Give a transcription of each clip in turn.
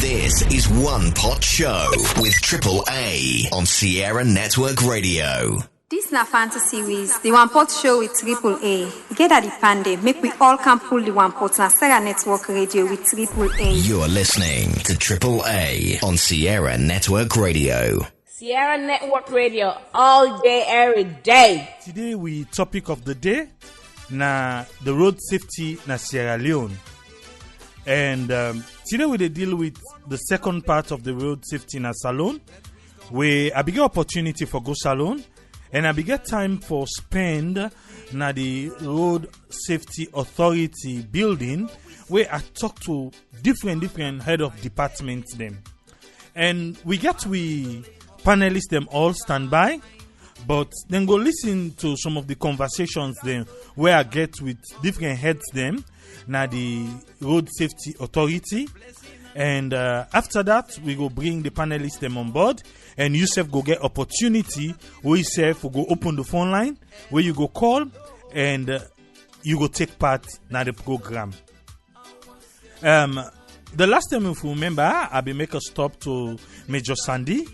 This is Wan Pot Show with Triple A on Sierra Network Radio. This na fantasy series, the Wan Pot Show with Triple A. Get at the pande, make we all can pull the Wan Pot na Sierra Network Radio with Triple A. You're listening to Triple A on Sierra Network Radio. Sierra Network Radio, all day, every day. Today we topic of the day na the road safety na Sierra Leone. And today we deal with the second part of the road safety na Salone, where I get opportunity for go Salone, and I get time for spend na the road safety authority building, where I talk to different head of departments them, and we panelists them all stand by, but then go listen to some of the conversations them where I get with different heads them na the road safety authority, and after that we go bring the panelists them on board, and yourself go get opportunity where yourself will go open the phone line where you go call and you go take part na the program. The last time, if you remember, I be make a stop to Major Sandy,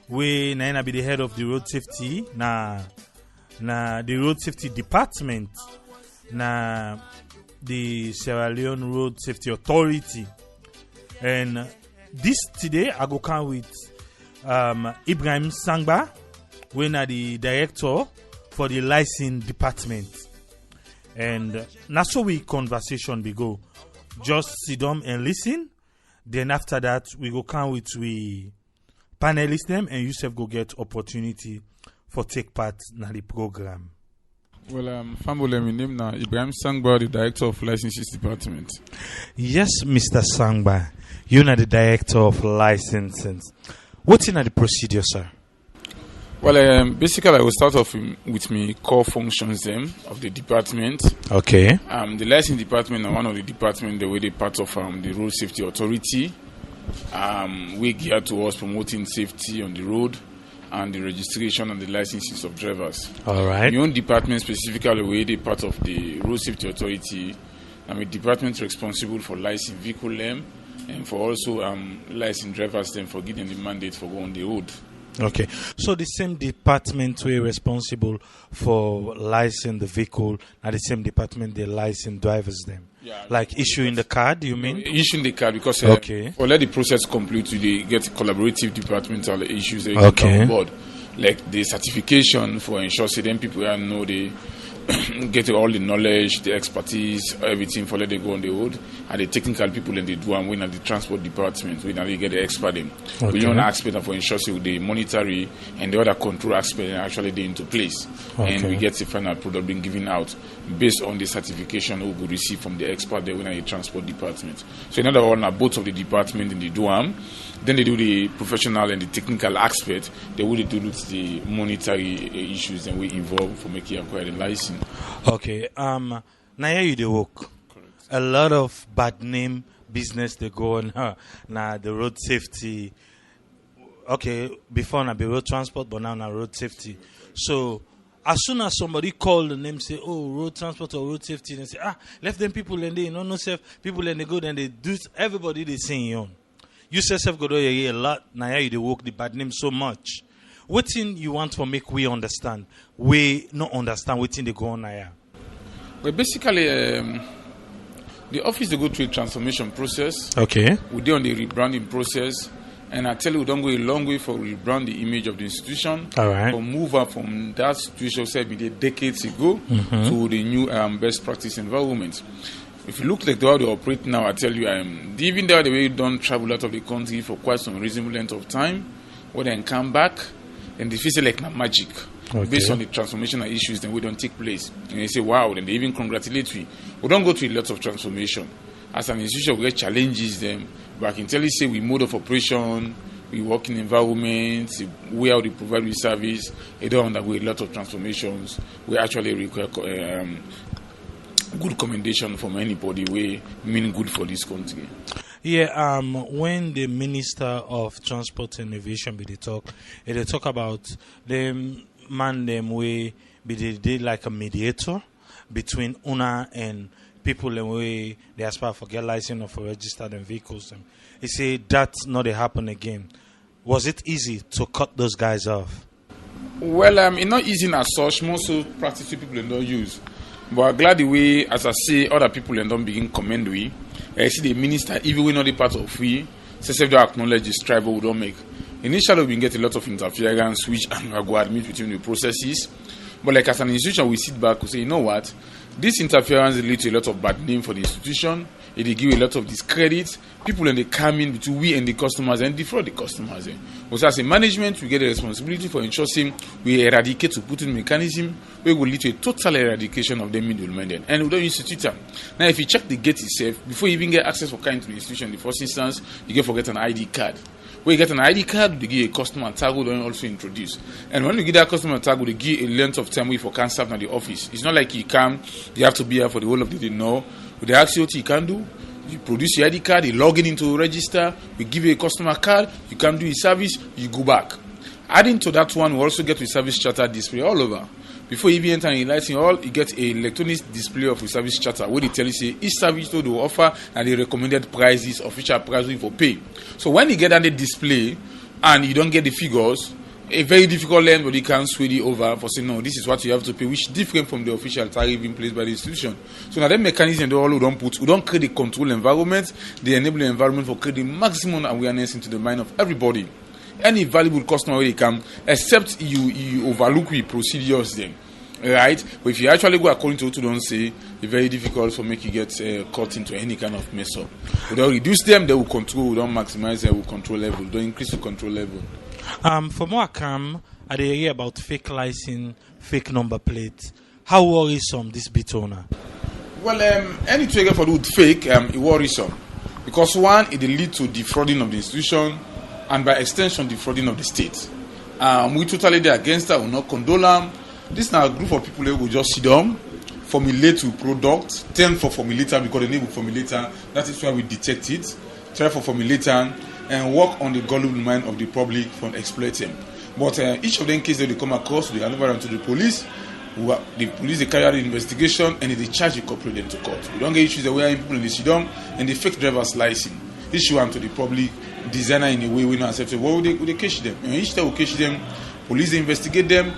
where I be the head of the road safety na the road safety department na the Sierra Leone Road Safety Authority. And this today I go come with Ibrahim Sangba, where na the director for the license department. And that's how we conversation we go. Just sit down and listen. Then after that we go come with we panelists them, and yourself go get opportunity for take part in the program. Well, family, my name now Ibrahim Sangba, the director of licenses department. Yes, Mr. Sangba, you're the director of licenses. What's in the procedure, sir? Well, basically, I will start off with my core functions them of the department. Okay. The license department are one of the departments the way they part of the road safety authority. We gear towards promoting safety on the road and the registration and the licenses of drivers. All right. My own department specifically, where they part of the road safety authority. I'm a department responsible for licensed vehicle them and for also licensed drivers them for getting the mandate for going on the road. Okay, so the same department we're responsible for licensing the vehicle, and the same department they license drivers them. Yeah, like issuing the card, you mean? Issuing the card, because okay. For let the process complete, they get collaborative departmental issues that okay. come on board, like the certification for ensure then people know they get all the knowledge, the expertise, everything for let they go on the road, and the technical people and they do and when at the transport department when they get the expert them. Okay. We don't aspect for ensure the monetary and the other control aspect actually they into place, okay. And we get the final product being given out based on the certification we will receive from the expert there when at the transport department. So in other words, both of the department in the DUAM, then they do the professional and the technical aspect. They will do the monetary issues and we involve for making acquiring license. Okay. Now you the work. Correct. A lot of bad name business they go on now the road safety. Okay, before now be road transport, but now road safety. So as soon as somebody call the name, say, oh, road transport or road safety, they say, left them people and they no safe people and they go, then they do everybody they sing you on. You yourself go there a lot. Now you they work the bad name so much. What thing you want to make we understand? We not understand what thing they go on now. Well, basically, the office they go through a transformation process. Okay. We do on the rebranding process, and I tell you, we don't go a long way for rebrand the image of the institution. All right. For move up from that situation said decades ago to the new best practice environment. If you look like the way they operate now, I tell you, even though the way you don't travel out of the country for quite some reasonable length of time, when they come back, and they feel like magic. Okay. Based on the transformational issues, then we don't take place. And they say, wow, then they even congratulate we. We don't go through lots of transformation. As an institution, we get challenges them. But I can tell you, say, we mode of operation, we work in environments, we how they provide with service, they don't undergo a lot of transformations. We actually require good commendation from anybody we mean good for this country. Yeah, when the Minister of Transport and Aviation they talk about them man them way they did like a mediator between UNA and people in way they aspire for get license or for register them vehicles. He say that's not a happen again. Was it easy to cut those guys off? Well, it's not easy as such. Most of practice people don't use. But I'm glad the way, as I say, other people don't begin commend we. I see the minister, even when not the part of we, Sesay don't acknowledge the strive we don't make. Initially, we get a lot of interference, which I'm go admit between the processes. But like as an institution, we sit back and say, you know what? This interference leads to a lot of bad name for the institution. It will give a lot of discredit. People and they come in between we and the customers and defraud the customers. Also, as a management, we get a responsibility for ensuring we eradicate to put in mechanism where will lead to a total eradication of the middlemen. And we don't institute them. Now, if you check the gate itself, before you even get access for kind to the institution, in the first instance, you get forget an ID card. When you get an ID card, they give a customer tag we don't also introduce. And when you get that customer tag, they give a length of time we for can serve at the office. It's not like you have to be here for the whole of the day. No. They ask you what you can do. You produce your ID card, you log in into register, we give you a customer card, you can do your service, you go back. Adding to that one, we also get a service charter display all over. Before you even enter in lighting all, you get a electronic display of a service charter where they tell you say each service they will offer and the recommended prices, official prices for pay. So when you get that display and you don't get the figures, a very difficult land where you can sway you over for saying no, this is what you have to pay, which is different from the official tariff in place by the institution. So now that mechanism they all we don't create a control environment, they enable the environment for creating maximum awareness into the mind of everybody. Any valuable customer where they come, except you overlook the procedures then. Right? But if you actually go according to what you don't say, it's very difficult for make you get caught into any kind of mess up. We don't reduce them, they will control, we don't maximize, they will control level, don't increase the control level. For more calm, I hear about fake license, fake number plates. How worrisome this bit owner? Well, any trigger for with fake, it worrisome. Because one, it will lead to defrauding of the institution and by extension defrauding of the state. We totally against that, we will not condone them. This is now a group of people who will just sit down, formulate to product, turn for formulator because the name of formulator, that is why we detect it, try for formulator and work on the gullible mind of the public from exploiting. But each of them cases they come across, they hand over them to the police. The police they carry out the investigation and they charge the corporate them to court. We don't get issues the way people in the sit down and the fake driver's license. Issue them to the public, designer in a way we not accept it. What would they catch them? And each time we catch them, police they investigate them,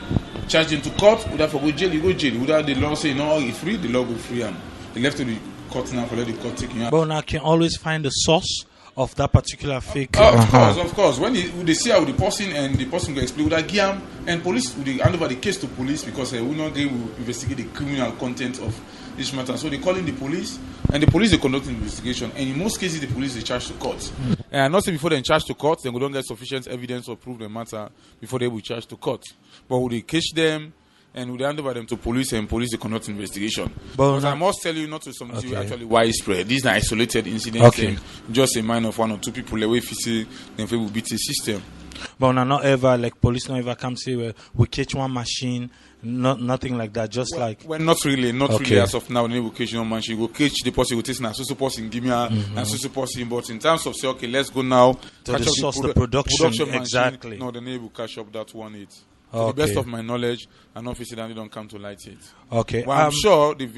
charge them to court. Would have for go jail, you go jail. Would have the law say no, it's free, the law go free and they left to the court now for let the court take you out. But now can always find the source of that particular fake. Of course. When they see how the person and the person will explain, would give them and police would hand over the case to police because we will investigate the criminal content of this matter. So they call in the police and the police they conduct an investigation. And in most cases, the police they charge to court. And not say before they charge to court, then we don't get sufficient evidence or prove the matter before they will charge to court. But we catch them. And we hand over them to police, and police they conduct investigation. But I must tell you, not to something actually widespread. These are isolated incidents, and just a mind of one or two people away facing then we will beat the system. But not ever like police not ever come say we catch one machine, nothing like that. Just not really as of now. We catch one machine. We catch the person who takes na so person give me and so person. But in terms of say okay, let's go now to the source the production exactly. Machine, no, then they will catch up that one it. To the best of my knowledge, an officer that they don't come to light it. Okay. Well, I'm sure if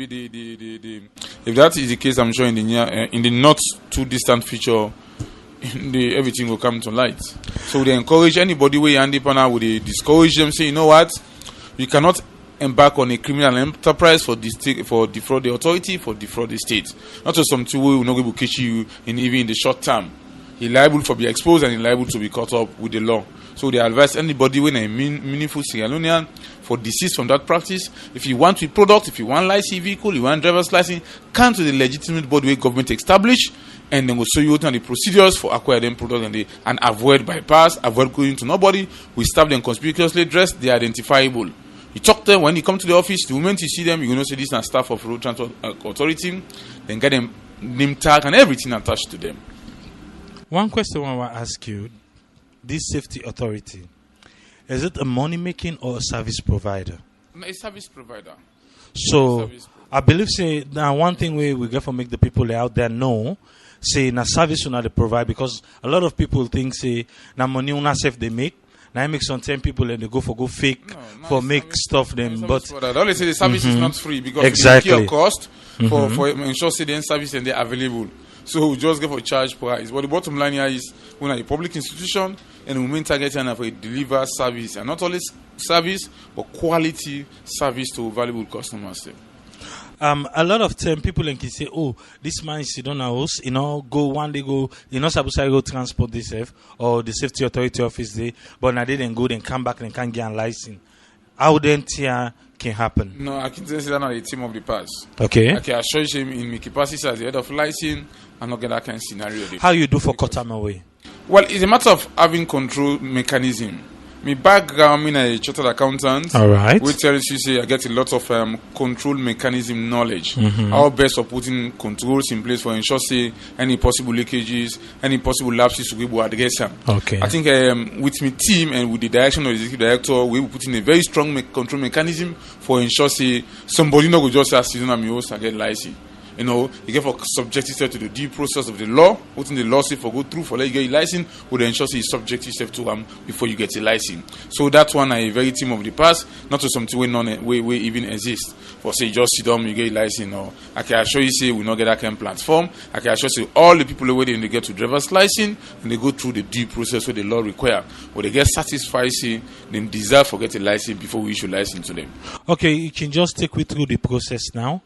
that is the case, I'm sure in the not too distant future, everything will come to light. So they encourage anybody where you hand it on, would they discourage them, say, you know what, you cannot embark on a criminal enterprise for defraud the authority, for defraud the state. Not just some two will not able to catch you even in the short term. He's liable for be exposed and he's liable to be caught up with the law. So they advise anybody when a meaningful Sierra Leonean for desist from that practice. If you want a product, if you want license vehicle, you want driver's license, come to the legitimate body where government established, and then we'll show you the procedures for acquiring them product and avoid bypass, avoid going to nobody. We stab them conspicuously dressed, they are identifiable. You talk to them when you come to the office. The moment you see them, you know say this is staff of road transport authority. Then get them name tag and everything attached to them. One question I want to ask you. This safety authority, is it a money making or a service provider? A service provider. So I believe say now one thing we get for make the people out there know, say na service una they provide because a lot of people think say na money una self they make, Now I make some 10 people and they go fake for make stuff them. But all they say the service is not free because exactly. It's a cost for ensure the service and they're available. So we just go for charge price. But the bottom line here is we're a public institution and we main target for a deliver service, and not only service but quality service to valuable customers. A lot of time people can say, "Oh, this man is sit on a house, go one day go, supposed to go transport this or the safety authority office there, but now they then go then come back and can't get a license." How then can happen? No, I can say that on the team of the past. Okay. I can assure you in my capacity as the head of license, I'm not get that kind of scenario. How you do for cut them away? Well, it's a matter of having control mechanism. My background, I'm a chartered accountant. All right. Which tells you, say, I get a lot of control mechanism knowledge. How best of putting controls in place for ensure, say, any possible leakages, any possible lapses to be able to address them. Okay. I think with my team and with the direction of the executive director, we will put in a very strong control mechanism for ensure, say, somebody not go just as season and host and get license. You get for subject yourself to the due process of the law. What in the law say for go through for let you get a license, would ensure you subject yourself to before you get a license. So that one a very team of the past, not to something we even exist. For say just sit down, you get a license, or I can assure you say we not get that kind of platform. I can assure you all the people waiting they get to driver's license and they go through the due process where the law require, where they get satisfied, say they deserve for get a license before we issue license to them. Okay, you can just take me through the process now.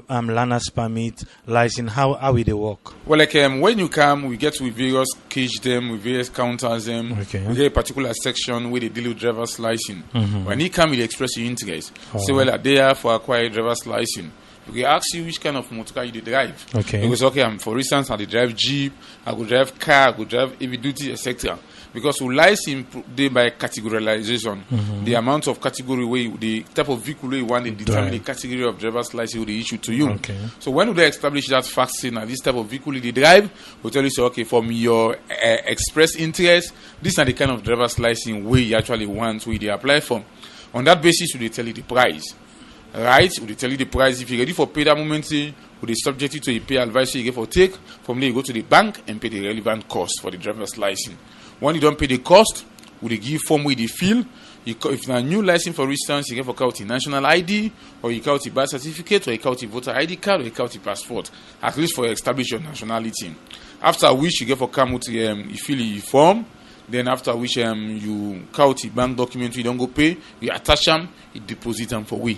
Learner's permit, license, how will they work? Well, like when you come, we get with various cage them, with various counters them. Okay. We get a particular section where they deal with driver's license. When you come, you express your interest. Say, well, are they here for acquire driver's license? We ask you which kind of motor car you drive. Okay. Because okay, for instance, I drive Jeep, I could drive car, I could drive heavy duty, etc. Because we license they by categorization. The amount of category way, the type of vehicle you want, they determine the category of driver's license they issue to you. Okay. So when they establish that fact, saying that this type of vehicle they drive, we'll tell you, so, okay, from your express interest, these are the kind of driver's license we you actually want, we they apply for. On that basis, we tell you the price. Right? We tell you the price. If you're ready for pay that moment, we subject you to a pay advice you get for take. From there, you go to the bank and pay the relevant cost for the driver's license. When you don't pay the cost, we give form with the fill. If it's a new license, for instance, you get for count national ID, or you count birth certificate, or you count voter ID card, or you count passport, at least for establish your nationality. After which you get for come with you fill the form. Then after which you count the bank document, you don't go pay, you attach them, you deposit them for we.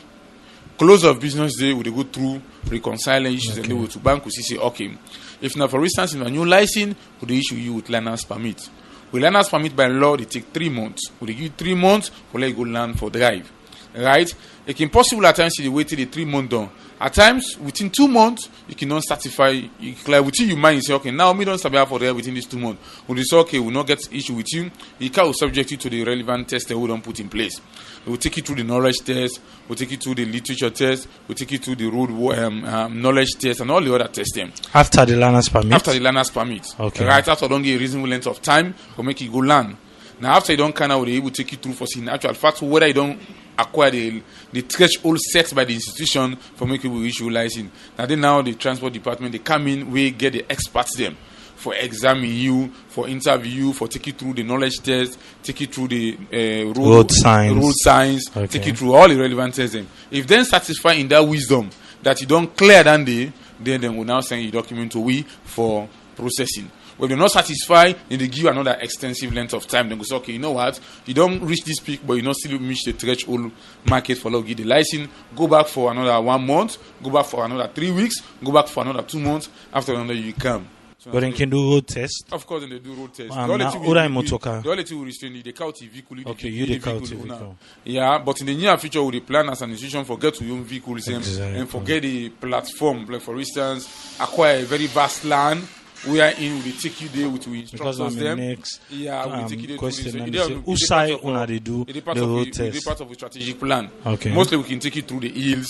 Close of business day, we go through reconciling issues and they go to bank. We say, okay, if now for instance in a new license, we issue you with learner's permit. With learner's permit by law, they take 3 months. We give you 3 months for let you go learn for drive. Right? It can possible at times you wait till the 3 months done. At times, within 2 months, you cannot certify. Like within your mind, you say, okay, now me don't certify for drive within these 2 months. When you say, okay, we'll not get issue with you, you can subject you to the relevant test that we don't put in place. We'll take you through the knowledge test, we'll take you through the literature test, we'll take you through the road knowledge test, and all the other tests. After the learner's permit? After the learner's permit. Okay. Right after don't get a reasonable length of time for make you go learn. Now after you don't kind of will able to take you through for seeing actual fact whether you don't acquire the threshold set by the institution for making people issue license. Now the transport department they come in, we get the experts them for examine you, for interview, for take you through the knowledge test, take you through the road signs, okay. Take you through all the relevant tests. If then satisfied in that wisdom that you don't clear that day, then we'll now send your document to we for processing. When you're not satisfied, then they give you another extensive length of time. Then go say, okay, you know what? You don't reach this peak, but you don't still reach the threshold market for give the license. Go back for another 1 month. Go back for another 3 weeks. Go back for another 2 months. After another, you come. So but then can do road test? Of course, then they do road test. The only two will restrain the count vehicle. Okay, you the count vehicle. Yeah, but in the near future, we plan as an institution forget to own vehicles and forget the platform. Like for instance, acquire a very vast land. We are in, we take you there with instructors them. Next, we take you there question. Who side when they do the road test? Part of a strategic plan. Okay. Mostly we can take you through the hills.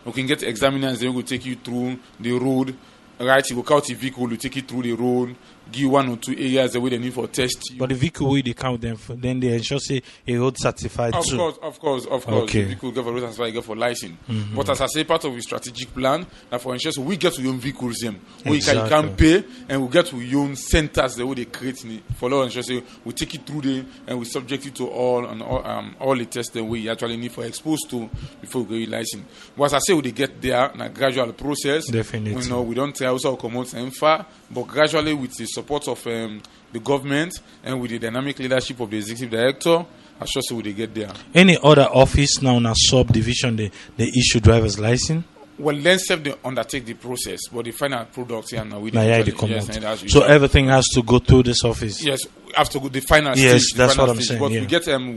We can get examiners. They will take you through the road. Right, you go count the vehicle, you take it through the road. give 1 or 2 areas the way they need for test you. But the vehicle way they count them, then they ensure say a road certified Of too. course. Okay. The vehicle get for road certified, get for license. But as I say, part of the strategic plan, that for insurance, we get to own vehicles them. You can pay, and we get to own centers the way they create for law insurance. We take it through them, and we subject it to all the tests that we actually need for exposed to before we get license. But as I say, we get there in a gradual process. Definitely. We don't try also come out and far, but gradually with the support of the government and with the dynamic leadership of the executive director, I sure say we get there. Any other office now in a subdivision they issue driver's license? Well, then self they undertake the process, but the final product here now we they come out. So everything has to go through this office. Yes, after the final stage. Yes, that's what I'm saying. But yeah. we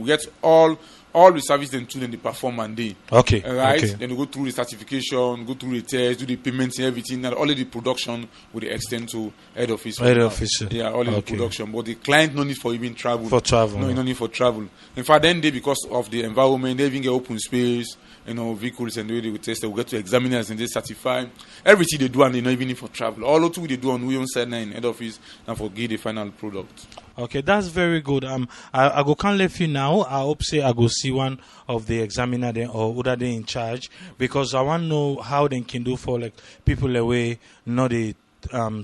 get all the service them to them they perform and they. Okay. Right? Okay. Then we go through the certification, go through the test, do the payments and everything, and all of the production will extend to head office. Head office. Yeah, all of the production. But the client no need for even travel. For travel. No need for travel. In fact, then they, because of the environment, they even get open space, vehicles and the way they will test, they will get to examiners and they certify. Everything they do and they not even need for travel. All of they do on we on side 9 head office and for give the final product. Okay, that's very good. I go can't leave you now. I hope say I go see one of the examiner there or other they in charge, because I want to know how they can do for like people away not they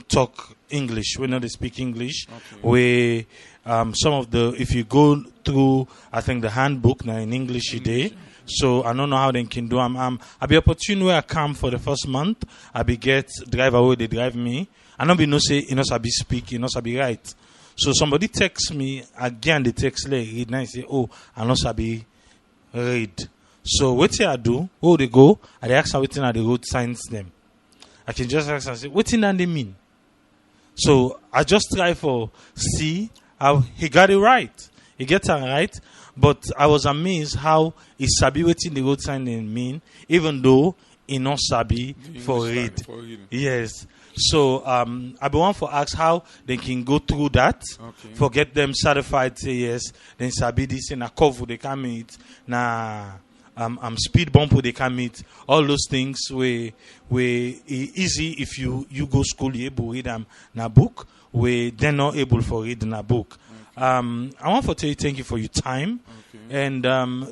talk English, we know they speak English. Okay. Some of the, if you go through I think the handbook now in English today. So I don't know how they can do. I'll be opportune where I come for the first month. I'll be get driver where they drive me. I don't be no say I be speak, I be right. So somebody texts me again. They text like read and I say, oh, I know be read. So what I do? Oh, they go. I ask how waiting at the road signs them. I can just ask and say, what in they mean? So I just try for see how he got it right. He gets it right. But I was amazed how he sabi waiting the road sign mean, even though he not sabi for read. Yes. So I be one for ask how they can go through that. Okay. For get them certified. Say yes. Then sabi this in a cover they can meet. Na speed bump they can meet. All those things where easy if you go school you able read them na book. Where they're not able for reading a book. I want to tell you thank you for your time. Okay. And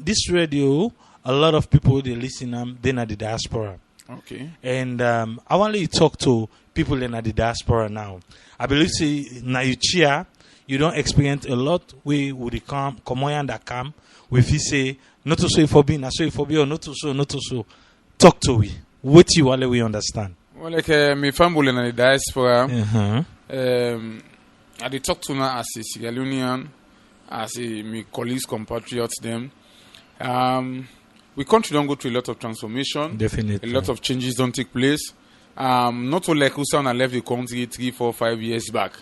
this radio, a lot of people they listen they're in the diaspora. Okay. And I want you to talk to people in the diaspora now. I believe say now you don't experience a lot we would come on that come if you say not to say for being I say for be or not to so. Talk to we. What you want we understand. Well, like my family in the diaspora. I did talk to now as a Sierra Leonean, as my colleagues, compatriots, them. We country don't go through a lot of transformation. Definitely. A lot of changes don't take place. Not only like Usain left the country 3, 4, 5 years back.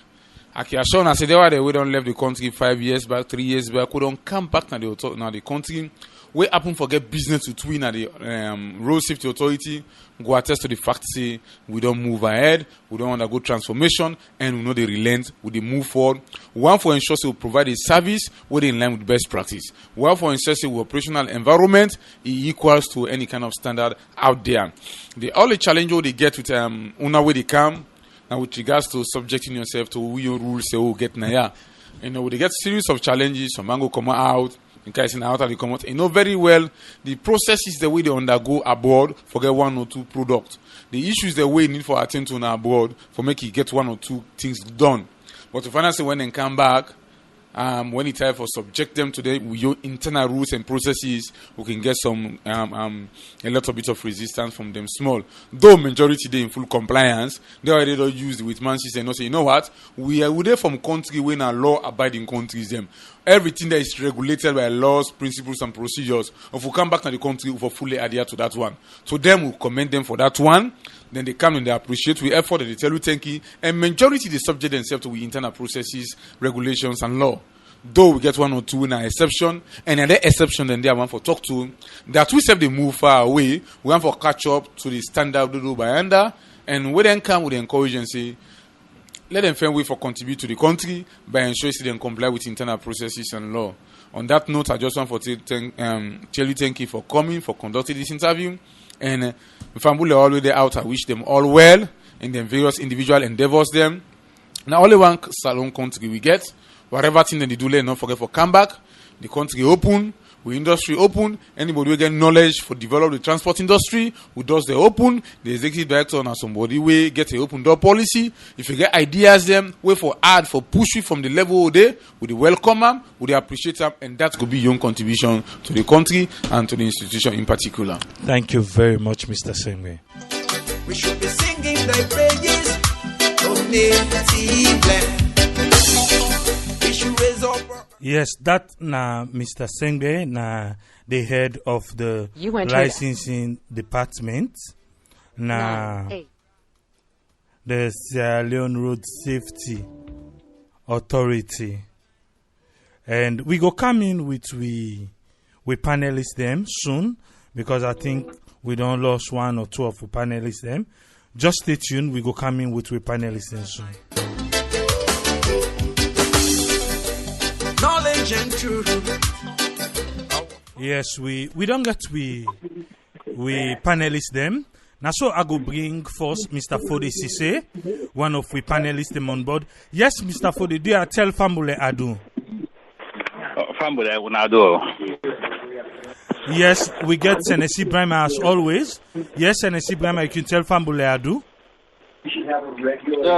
I can assure I said they we don't left the country 5 years back, 3 years back. We don't come back now the country. We happen for get business to twin at the road safety authority. Go attest to the fact say we don't move ahead, we don't undergo transformation, and we know they relent, we move forward. One for ensure we provide a service where in line with best practice. One for ensure we operational environment equals to any kind of standard out there. The only challenge they get with una where they come, and with regards to subjecting yourself to your rules, say get na they get series of challenges. Some mango come out. In case in out they come out, very well the process is the way they undergo aboard for get 1 or 2 products. The issue is the way you need for attend to on board for make you get 1 or 2 things done. But to find out when they come back, when it's time for subject them to your internal rules and processes, we can get some a little bit of resistance from them small. Though majority they in full compliance, they already don't use the with man and not say, you know what, we are there from country when our law abiding countries them. Everything that is regulated by laws, principles, and procedures. If we come back to the country, we will fully adhere to that one. So then we commend them for that one. Then they come and they appreciate we effort and they tell you thank you. And majority they subject themselves to the internal processes, regulations, and law. Though we get 1 or 2 in an exception, and another exception then they are one for talk to. That we say they move far away. We want for catch up to the standard do by under. And we then come with the encourage and say, let them find way for contribute to the country by ensuring they comply with internal processes and law. On that note, I just want to tell you thank you for coming, for conducting this interview. And if I'm already out, I wish them all well in their various individual endeavors them. Now only one Salone country we get. Whatever thing they do, not forget for come back. The country open, we industry open. Anybody will get knowledge for develop the transport industry, who does the open, the executive director or somebody will get a open door policy. If you get ideas them, wait for add for push it from the level there, would they welcome them, would they appreciate them, and that could be your contribution to the country and to the institution in particular. Thank you very much, Mr. Sengbe. We should be singing the praises of native land. We should raise up. Yes, that na Mr. Sengbe, na the head of the licensing department, na the Sierra Leone Road Safety Authority, and we go come in with we panelists them soon, because I think we don't lose one or two of the panelists them. Just stay tuned. We go come in with we panelists them soon. Knowledge and truth. Yes, we don't get we panelists them. Now so I go bring first Mr. Foday Sesay, one of we panelists them on board. Yes, Mr. Foday, do you tell Fambule Adu? Fambule Unado. Yes, we get Senesie Brima as always. Yes, Senesie Brima, you can tell Fambule Adu.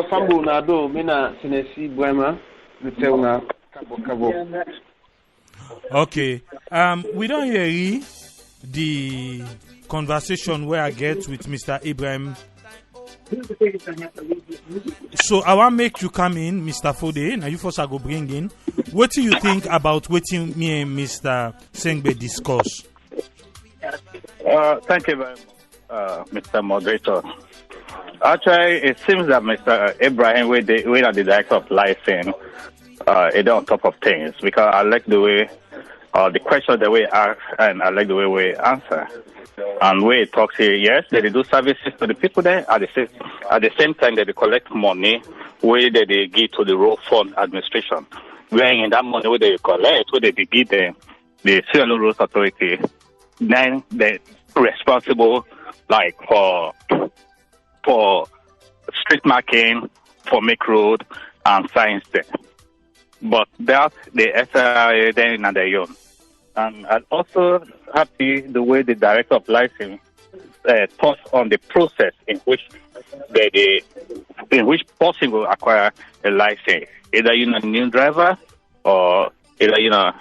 Fambule Unado, mina Senesie Brima, you tell na. Okay. We don't hear the conversation where I get with Mr. Ibrahim. So I want to make you come in, Mr. Foday. Now you first I go bring in. What do you think about what me and Mr. Sengbe discuss? Thank you very much, Mr. Moderator. Actually, it seems that Mr. Ibrahim, we are the director of licensing. It on top of things, because I like the way the question the way ask, and I like the way we answer. And we talk here, yes, they do services to the people there at the same time they collect money where they give to the road fund administration. Where in that money where they collect, where they give the Sierra Leone Road Authority, then they responsible like for street marking, for make road and signs there. But that the SRA then in their own. And I'm also happy the way the director of licensing touched on the process in which person will acquire a license. Either a new driver or either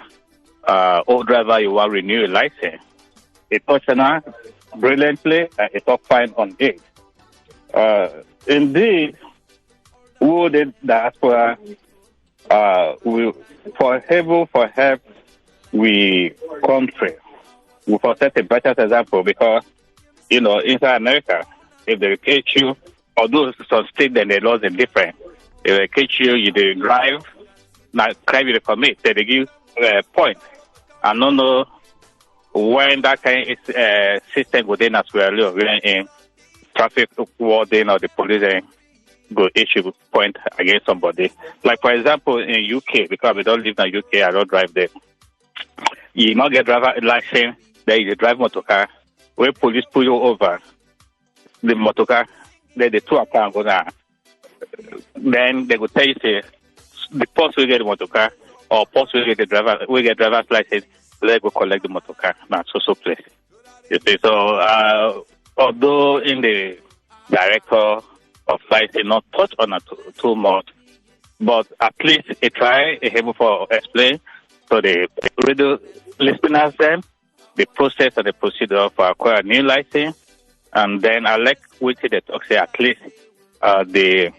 old driver you want to renew a license. It touched on that brilliantly and it talked fine on it. Indeed, who did diaspora we for help we country. We for set a better example because inside America, if they catch you, although some state then they laws are different. If they catch you, you do drive, not crime you commit, they give point. I don't know when that kind of system within as well in traffic warden or the police go issue point against somebody. Like for example in UK, because we don't live in UK, I don't drive there. You not get driver license, then you drive motor car. When police pull you over, the motor car, then the two account go down. Then they go tell you say the post will get the motor car or post will get the driver, we get driver's license, they go collect the motor car. Not so place. You see, so although in the director of licensing not touch on it too much, but at least it try able for explain so the radio listeners them the process and the procedure for acquire a new license, and then I like which they talk say at least the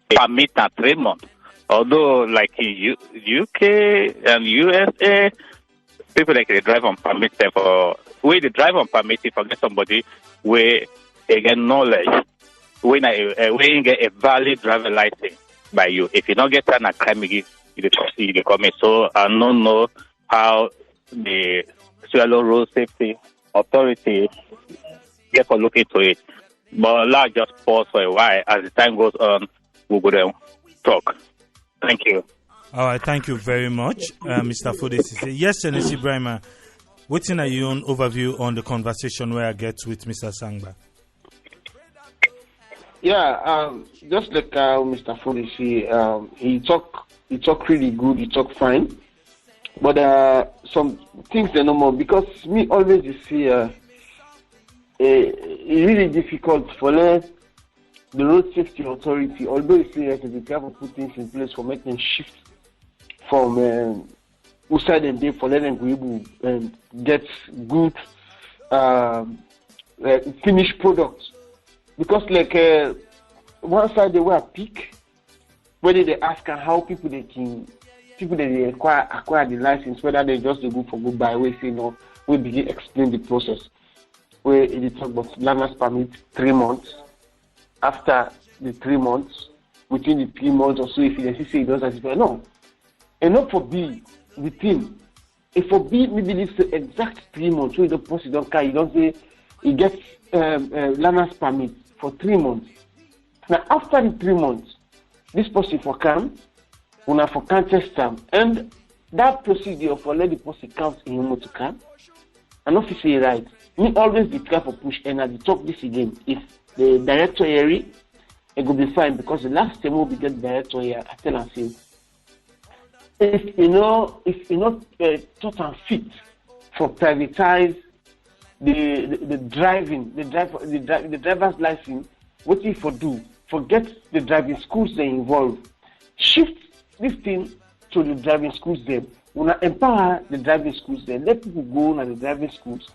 permit at 3 months. Although like in UK and USA, people like they drive on permit for we the drive on permit if I get somebody where they get knowledge. When you get a valid driver license by you, if you don't get that, I crime you come in. So I don't know how the Sierra Leone Road Safety Authority get a look into it. But let's just pause for a while. As the time goes on, we will then talk. Thank you. All right, thank you very much, Mr. Foday. Yes, Senesie Brima, what's in your own overview on the conversation where I get with Mr. Sangba? Just like Mr. Foday say, he talk really good, he talk fine, but some things they no more because me always you see it's really difficult for the road safety authority, although it's serious, they have to put things in place for making shift from outside and day for letting them be able and get good finished products. Because like one side they were a peak, whether they ask how people they acquire the license, whether they just go for goodbye, we say no, we begin explain the process. Where it talk about learner's permit 3 months. After the 3 months, within the 3 months or so, if you say it does as well, no. And not for B within. If for B maybe it's the exact 3 months, so you don't post, you don't carry, you don't say he gets learner's permit for 3 months. Now after the 3 months, this person for come, una for can test them, and that procedure for let the person count in your motor car. And if you say right, me always be try for push and at the talk this again. If the director area, it will be fine because the last time we be get director here, I tell and say, if you know taught and fit for privatize the driver's license, what if for do? Forget the driving schools they involve. Shift this thing to the driving schools them. We want to empower the driving schools them. Let people go to the driving schools,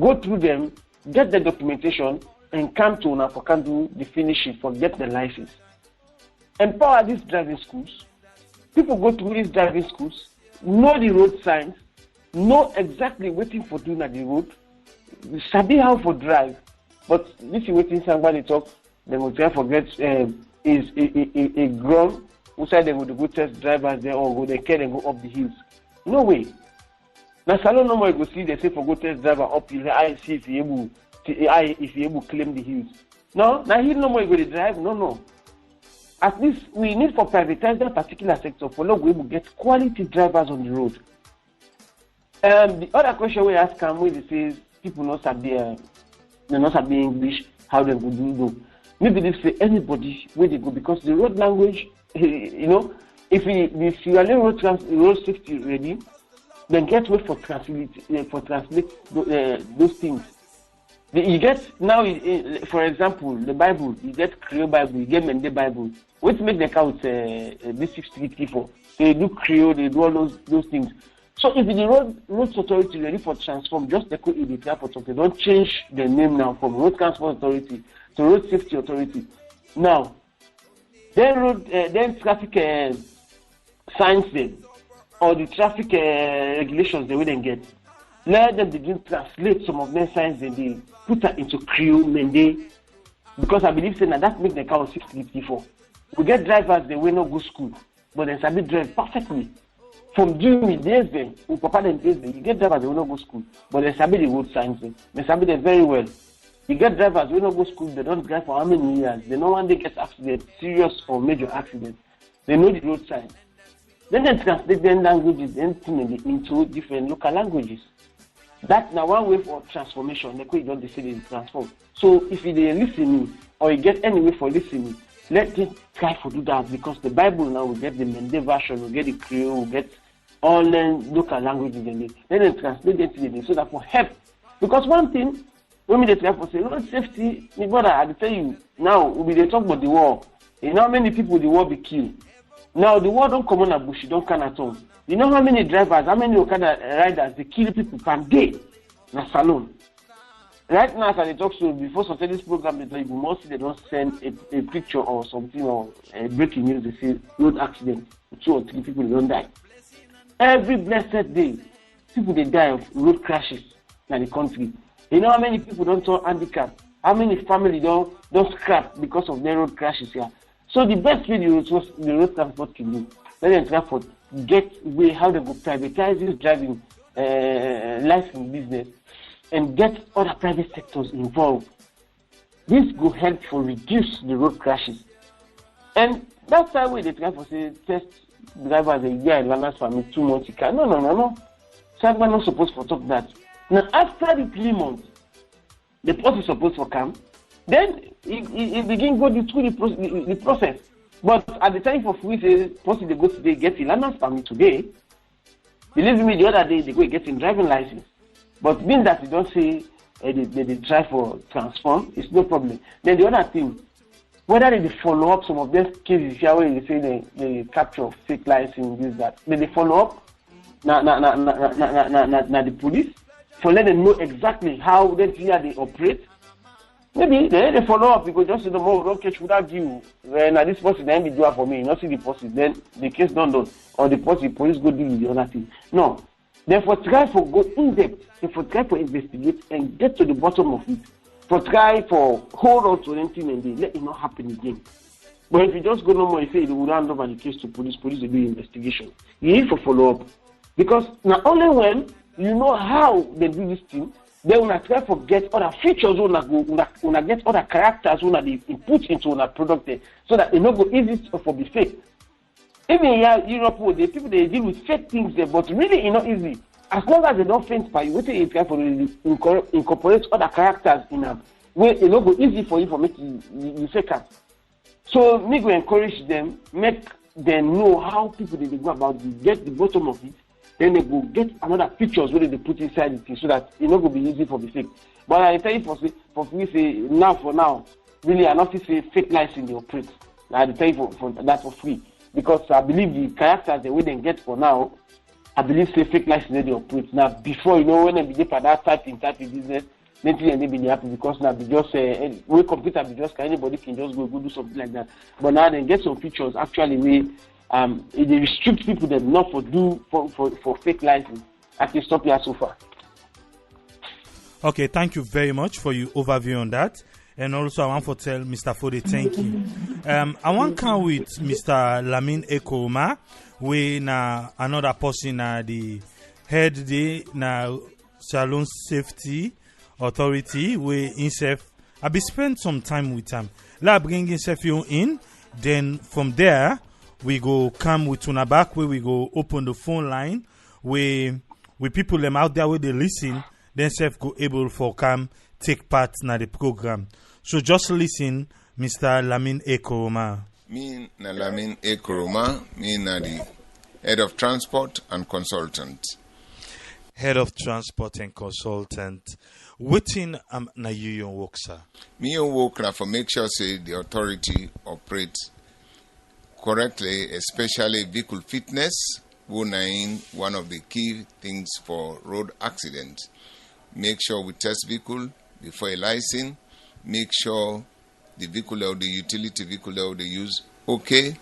go through them, get the documentation, and come to una for can do the finishing for get the license. Empower these driving schools. People go through these driving schools, know the road signs, know exactly waiting for doing at the road, sabi how for drive. But this is waiting somebody talk, they will try forget is a ground. Outside they would go test drivers there or go they can and go up the hills. No way. Now Salone no more go see they say for go test driver up hill. I see if he able to claim the hills. No, now he no more go to drive. No. At least we need for privatize that particular sector for long we will get quality drivers on the road. The other question we ask can we says people not sabi they not sabi English, how they go do. Maybe they say anybody where they go because the road language, if the Sierra Leone road safety ready, then get way for translate those things. You get now, for example, the Bible. You get Creole Bible, you get Mende Bible. What make them count this 6334? They do Creole, they do all those things. So if the road authority ready for transform, just the code in the transport, they don't change the name now from road transport authority to road safety authority. Now, then traffic signs them or the traffic regulations they wouldn't get. Let them begin translate some of their signs and they put that into Creole, Mende, because I believe saying that makes the car 654. We get drivers they will not go school, but they sabi drive perfectly. From during days then, we papa them days then, you get drivers they will not go school, but they sabi the road signs then. They sabi them very well. You get drivers who don't go school, they don't drive for how many years. They know when they get accident, serious or major accident. They know the road signs. Then they translate their languages into different local languages. That's now one way for transformation. They could don't decide to transform. So if they listening or you get any way for listening, let them try to do that because the Bible now will get the Mende version, will get the Creole, will get all the local languages in it. Then they translate them to so that for help. Because one thing, when we try for say road safety, my brother, I tell you now we dey talk about the war. You know how many people the war be killed. Now the war don't come on a bush, don't can at all. You know how many drivers, how many Okada riders they kill people per day na Salone. Right now, as I talk to before starting this program, they mostly they don't send a picture or something or a breaking news. They say road accident, 2 or 3 people don't die. Every blessed day, people they die of road crashes in the country. You know how many people don't turn handicapped? How many families don't scrap because of their road crashes here? So the best way the road transport can do, let them transport get way how they go privatize this driving license business and get other private sectors involved. This will help for reduce the road crashes. And that's how we try for say test drivers a year and learners for me 2 months. No. So I'm not supposed to talk that. Now after the 3 months, the person is supposed to come, then it begin go through the process. But at the time for free, say, once they go today, get the learner's permit today. Believe me, the other day they go get a driving license. But being that you don't say they try for transform, it's no problem. Then the other thing, whether they follow up some of these cases here where they say they capture fake license, this, that, then they follow up the police for let them know exactly how they operate. Maybe they follow up because just the more don't catch without you. When this person then be do it for me, not see the person, then the case not done, or the police go deal with the other thing. No. Therefore try for go in depth, therefore try for investigate and get to the bottom of it. For try for hold on to anything and they let it not happen again. But if you just go no more, you say they will hand over the case to police will do investigation. You need to follow up. Because not only when you know how they do this thing, they will try to get other features, will get other characters, will they input into a product there, so that it not go easy for be fake. Even here, Europe, the people they deal with fake things there, but really it's not easy. As long as they don't faint by you, what you try for incorporate other characters in them, where it not go easy for you for making you fake up. So me go encourage them, make them know how people they go about it, get the bottom of it. Then they go get another pictures where they put inside the thing so that it not go be easy for the fake. But I tell you for free say now, really I not say fake license in the operate. I tell you for that for free. Because I believe the characters the way they get for now, I believe say fake license they operate. Now before when they be for that type in business, nothing and they be happy because now be just we computer be just anybody can just go do something like that. But now they get some features actually they restrict people that not for fake license. I can stop here so far. Okay, thank you very much for your overview on that. And also I want to tell Mr. Foday thank you. I want to come with Mr. Lamin Ekoroma, we na another person the head the na Salone Safety Authority we himself I be spend some time with him. Let bring himself in, then from there we go come with una back where we go open the phone line where people them out there where they listen, then self go able for come take part in the program. So just listen, Mr. Lamin Ekoroma. Me na Lamin Ekoroma, me na the head of transport and consultant. Head of transport and consultant. Waiting na you work, sir? Me work na for make sure say the authority operates correctly, especially vehicle fitness, one of the key things for road accidents. Make sure we test vehicle before a license. Make sure the vehicle or the utility vehicle or they use okay,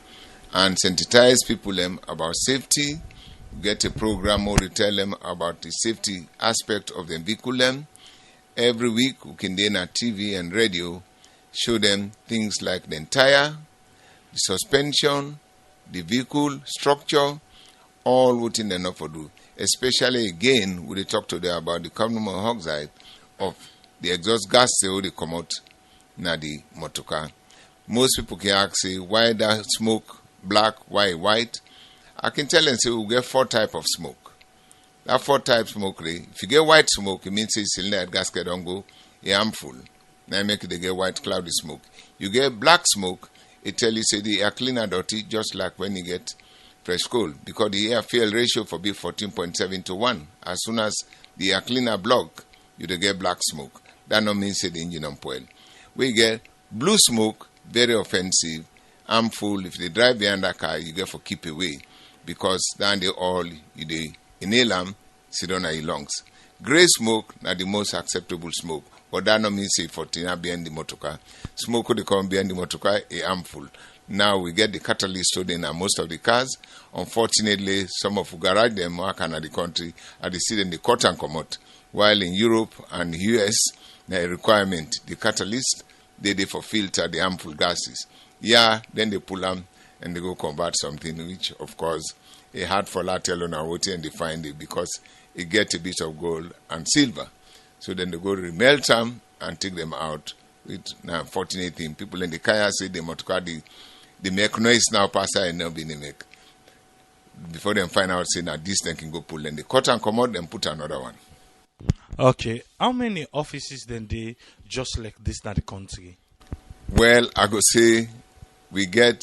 and sensitize people about safety. Get a program or to tell them about the safety aspect of the vehicle. Every week we can then on TV and radio show them things like the tire, the suspension, the vehicle structure, all within the enough to do. Especially again, we talk to them about the carbon monoxide of the exhaust gas they come out na the motorcar. Most people can ask say why that smoke black, why white. I can tell them say we get 4 types of smoke. That 4 types smoke, if you get white smoke, it means the cylinder gasket don't go harmful. Now make it they get white cloudy smoke. You get black smoke, it tell you say the air cleaner dirty just like when you get fresh coal, because the air fuel ratio for be 14.7 to 1. As soon as the air cleaner block, you dey get black smoke. That no means say the engine unpoil. We get blue smoke, very offensive, harmful. If they drive behind that car, you get for keep away, because then they all you dey inhale them, sit on your lungs. Grey smoke na the most acceptable smoke, but that no means say for tina behind the motor car. Smoke could come behind the motor car is harmful. Now we get the catalyst stored in most of the cars. Unfortunately, some of the garage them work in the country are the see them the cut and come out. While in Europe and US, the requirement the catalyst they for filter the harmful gases. Yeah, then they pull them and they go convert something which of course a hard for lateral on our water and they find it because it get a bit of gold and silver. So then they go remelt them and take them out. With now unfortunate thing, people in the kaya say they motor they make noise now pass and now be make. Before them find out say now this thing can go pull and they cut and come out and put another one. Okay. How many offices then they just like this in the country? Well, I could say we get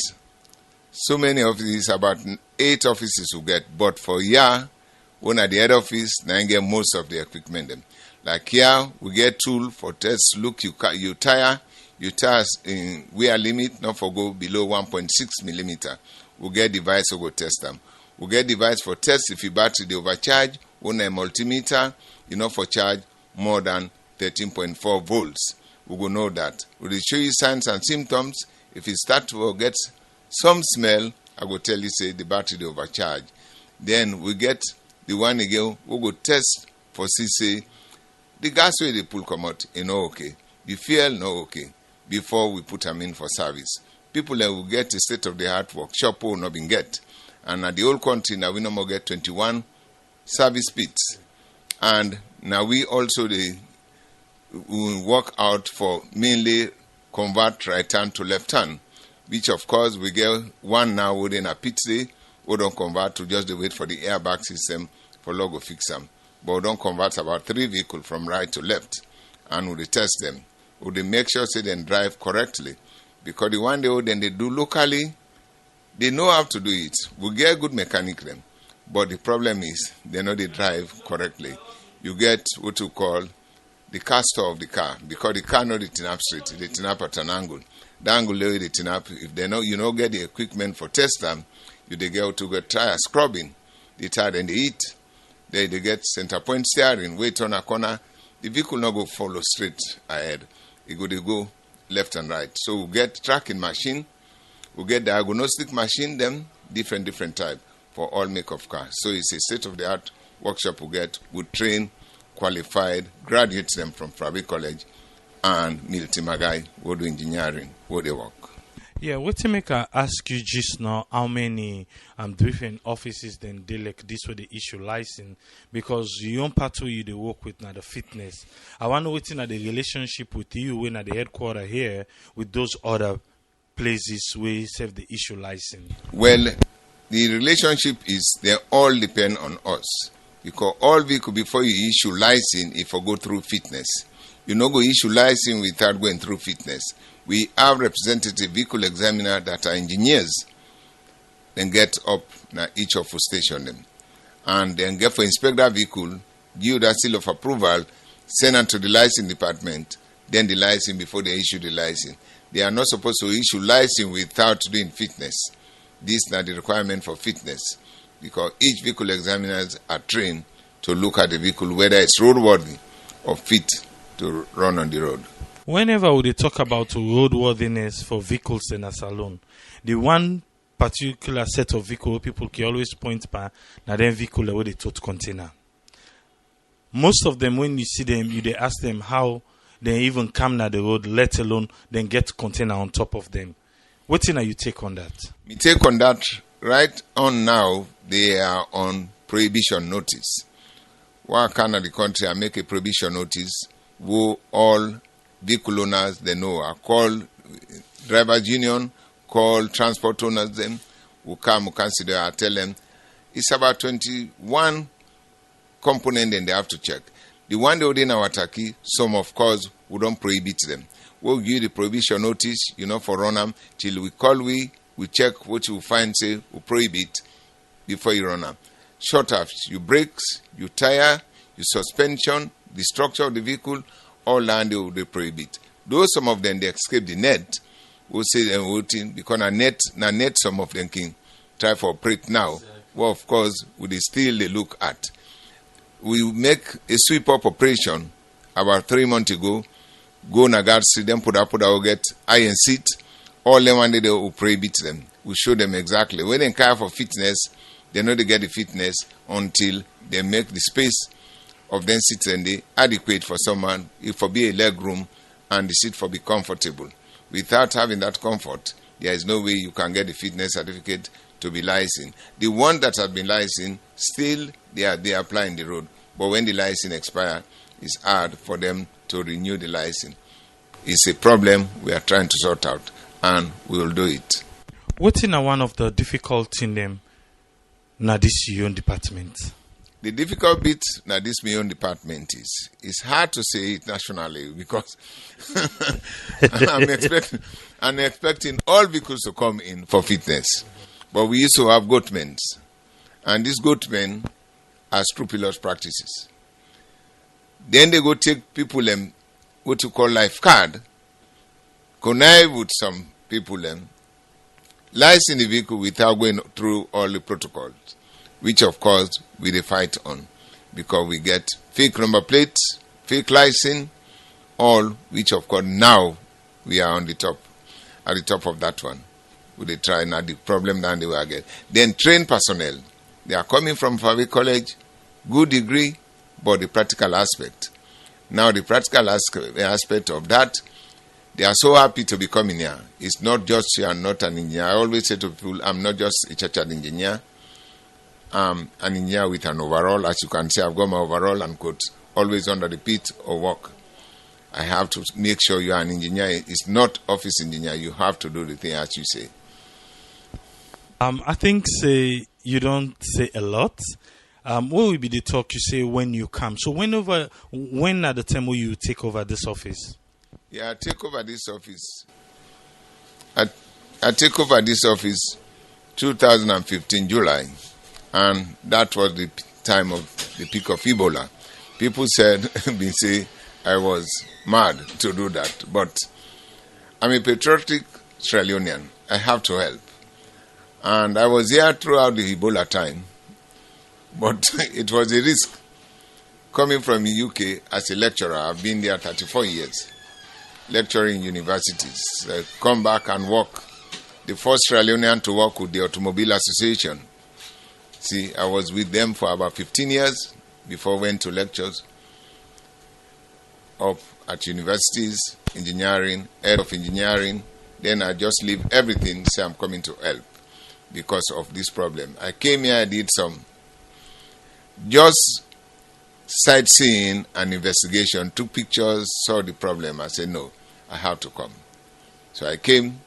so many offices, about 8 offices we get. But for here, when at the head office, now get most of the equipment. Them. Like here, we get tool for test. Look, you tire in wear limit, not for go below 1.6 millimeter. We get device to go test them. We get device for test if your battery they overcharge. On a multimeter, for charge more than 13.4 volts. We will know that. We will show you signs and symptoms. If you start to get some smell, I will tell you, say, the battery they overcharge. Then we get the one again, we will test for Sesay. The gas way they pull come out, okay. The fuel, no okay. Before we put them in for service. People that will get a state-of-the-art workshop will not been get. And at the whole country, now we no more get 21 service pits. And now we also we work out for mainly convert right hand to left hand, which of course we get one now within a pit day, we don't convert to just wait for the airbag system for logo fix them. But we don't convert about 3 vehicles from right to left, and we test them. We make sure say they drive correctly, because the one they do locally, they know how to do it. We get good mechanic them. But the problem is, they know they drive correctly. You get what you call the caster of the car, because the car know they turn up straight, they turn up at an angle. The angle they turn up, if they know get the equipment for test them, they get to get tire scrubbing, the tire and they eat. They get center point steering, wait on a corner, the vehicle not go follow straight ahead. They go left and right. So we get tracking machine, we get diagnostic machine, them different type for all make of cars. So it's a state-of-the-art workshop we get. We train qualified graduates them from Fabric College and Milton Magai, who do engineering, who they work. Yeah, what to make I ask you just now how many different offices then they like this with the issue license, because you own part you they work with now the fitness. I want to wait in the relationship with you when at the headquarters here with those other places where you serve the issue license. Well, the relationship is they all depend on us, because all vehicle before you issue license, if you go through fitness, you no go issue license without going through fitness. We have representative vehicle examiner that are engineers, then get up na each of us station them, and then get for inspect that vehicle, give that seal of approval, send it to the license department, then the license before they issue the license. They are not supposed to issue license without doing fitness. This is not the requirement for fitness, because each vehicle examiners are trained to look at the vehicle whether it's roadworthy or fit to run on the road. Whenever we talk about roadworthiness for vehicles in a Salone, the one particular set of vehicle people can always point by now then vehicle where they tote container. Most of them, when you see them, they ask them how they even come na the road, let alone then get container on top of them. What thing are you take on that? We take on that right on now. They are on prohibition notice. Why can't the country I make a prohibition notice? Who all vehicle owners they know are call drivers union, call transport owners them who come who consider I tell them it's about 21 component and they have to check. The one they within our Taki, some of course we don't prohibit them. We'll give the prohibition notice, for run them till we call we check what you find say we prohibit before you run them. Short of your brakes, your tire, your suspension, the structure of the vehicle, all land they prohibit. Though some of them they escape the net, we'll say them voting because na net some of them can try for operate now. Well, of course, we still they look at. We make a sweep up operation about 3 months ago. Go na guard street, then put up get iron seat. All them one day they will prohibit them. We show them exactly when they care for fitness. They know they get the fitness until they make the space of them seats and they adequate for someone, if for be a leg room and the seat for be comfortable. Without having that comfort, there is no way you can get the fitness certificate to be licensed. The one that has been licensed, still they apply in the road. But when the license expires, it's hard for them to renew the license. It's a problem we are trying to sort out, and we will do it. What's in one of the difficult in them? Now this your own department. The difficult bit that this my own department is, it's hard to say it nationally because I'm expecting all vehicles to come in for fitness. But we used to have goatmen, and these goatmen are scrupulous practices. Then they go take people what you call life card, connive with some people lies in the vehicle without going through all the protocols, which of course we dey fight on, because we get fake number plates, fake license, all which of course now we are at the top of that one. We dey try now the problem that they will get. Then trained personnel, they are coming from Foday College, good degree, but the practical aspect. Now the practical aspect of that, they are so happy to be coming here. It's not just you are not an engineer. I always say to people, I'm not just a chartered engineer. I'm an engineer with an overall. As you can see, I've got my overall and coat always under the pit or work. I have to make sure you are an engineer. It's not office engineer. You have to do the thing as you say. I think you don't say a lot. What will be the talk you say when you come? So when at the time will you take over this office? Yeah, I take over this office. I take over this office 2015 July, and that was the time of the peak of Ebola. People said, say I was mad to do that, but I'm a patriotic Sierra Leonean. I have to help, and I was here throughout the Ebola time, but it was a risk. Coming from the UK as a lecturer, I've been there 34 years. Lecturing in universities, come back and work. The first Sierra Leonean to work with the Automobile Association. See, I was with them for about 15 years before I went to lectures up at universities, engineering, head of engineering. Then I just leave everything, say I'm coming to help because of this problem. I came here, I did some just sightseeing and investigation, took pictures, saw the problem. I said, no, I have to come. So I came,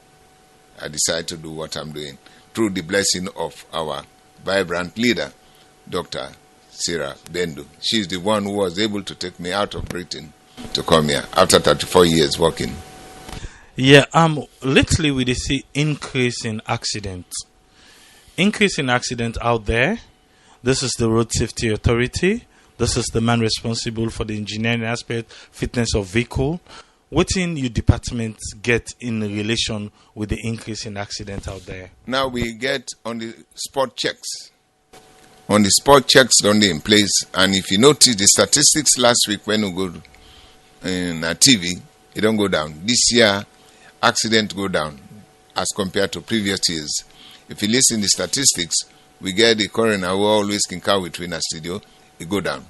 I decided to do what I'm doing through the blessing of our vibrant leader, Dr. Sierra Leone. She's the one who was able to take me out of Britain to come here after 34 years working. Yeah, lately we see increase in accidents. Increase in accident out there. This is the Road Safety Authority. This is the man responsible for the engineering aspect, fitness of vehicle. What in your department get in relation with the increase in accident out there? Now we get on the spot checks. On the spot checks done in place, and if you notice the statistics last week when we go in TV, it don't go down. This year, accident go down as compared to previous years. If you listen to the statistics, we get the coroner who always can come between a studio, it go down.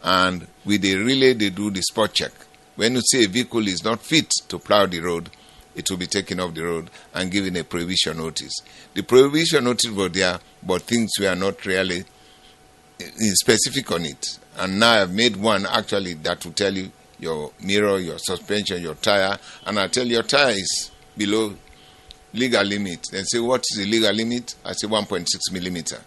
And with the relay, they do the spot check. When you say a vehicle is not fit to plow the road, it will be taken off the road and given a prohibition notice. The prohibition notice was there, but things were not really specific on it. And now I've made one actually that will tell you your mirror, your suspension, your tire, and I tell your tire is below legal limit. They say, what is the legal limit? I say 1.6 millimeter.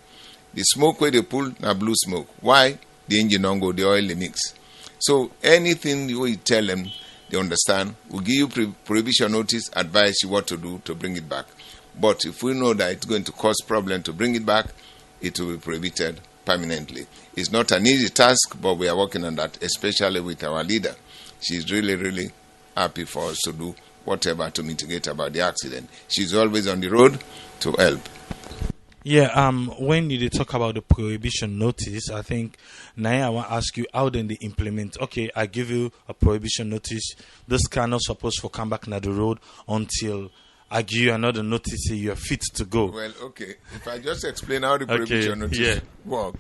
The smoke where they pull, now blue smoke. Why? The engine don't go, the oil they mix. So anything you tell them, they understand. We'll give you prohibition notice, advise you what to do to bring it back. But if we know that it's going to cause problem to bring it back, it will be prohibited permanently. It's not an easy task, but we are working on that, especially with our leader. She's really, really happy for us to do whatever to mitigate about the accident. She's always on the road to help. Yeah, when you talk about the prohibition notice, I think now I want to ask you how then they implement. Okay, I give you a prohibition notice. This car not supposed to come back on the road until I give you another notice say you are fit to go. Well, okay. If I just explain how the prohibition notice work,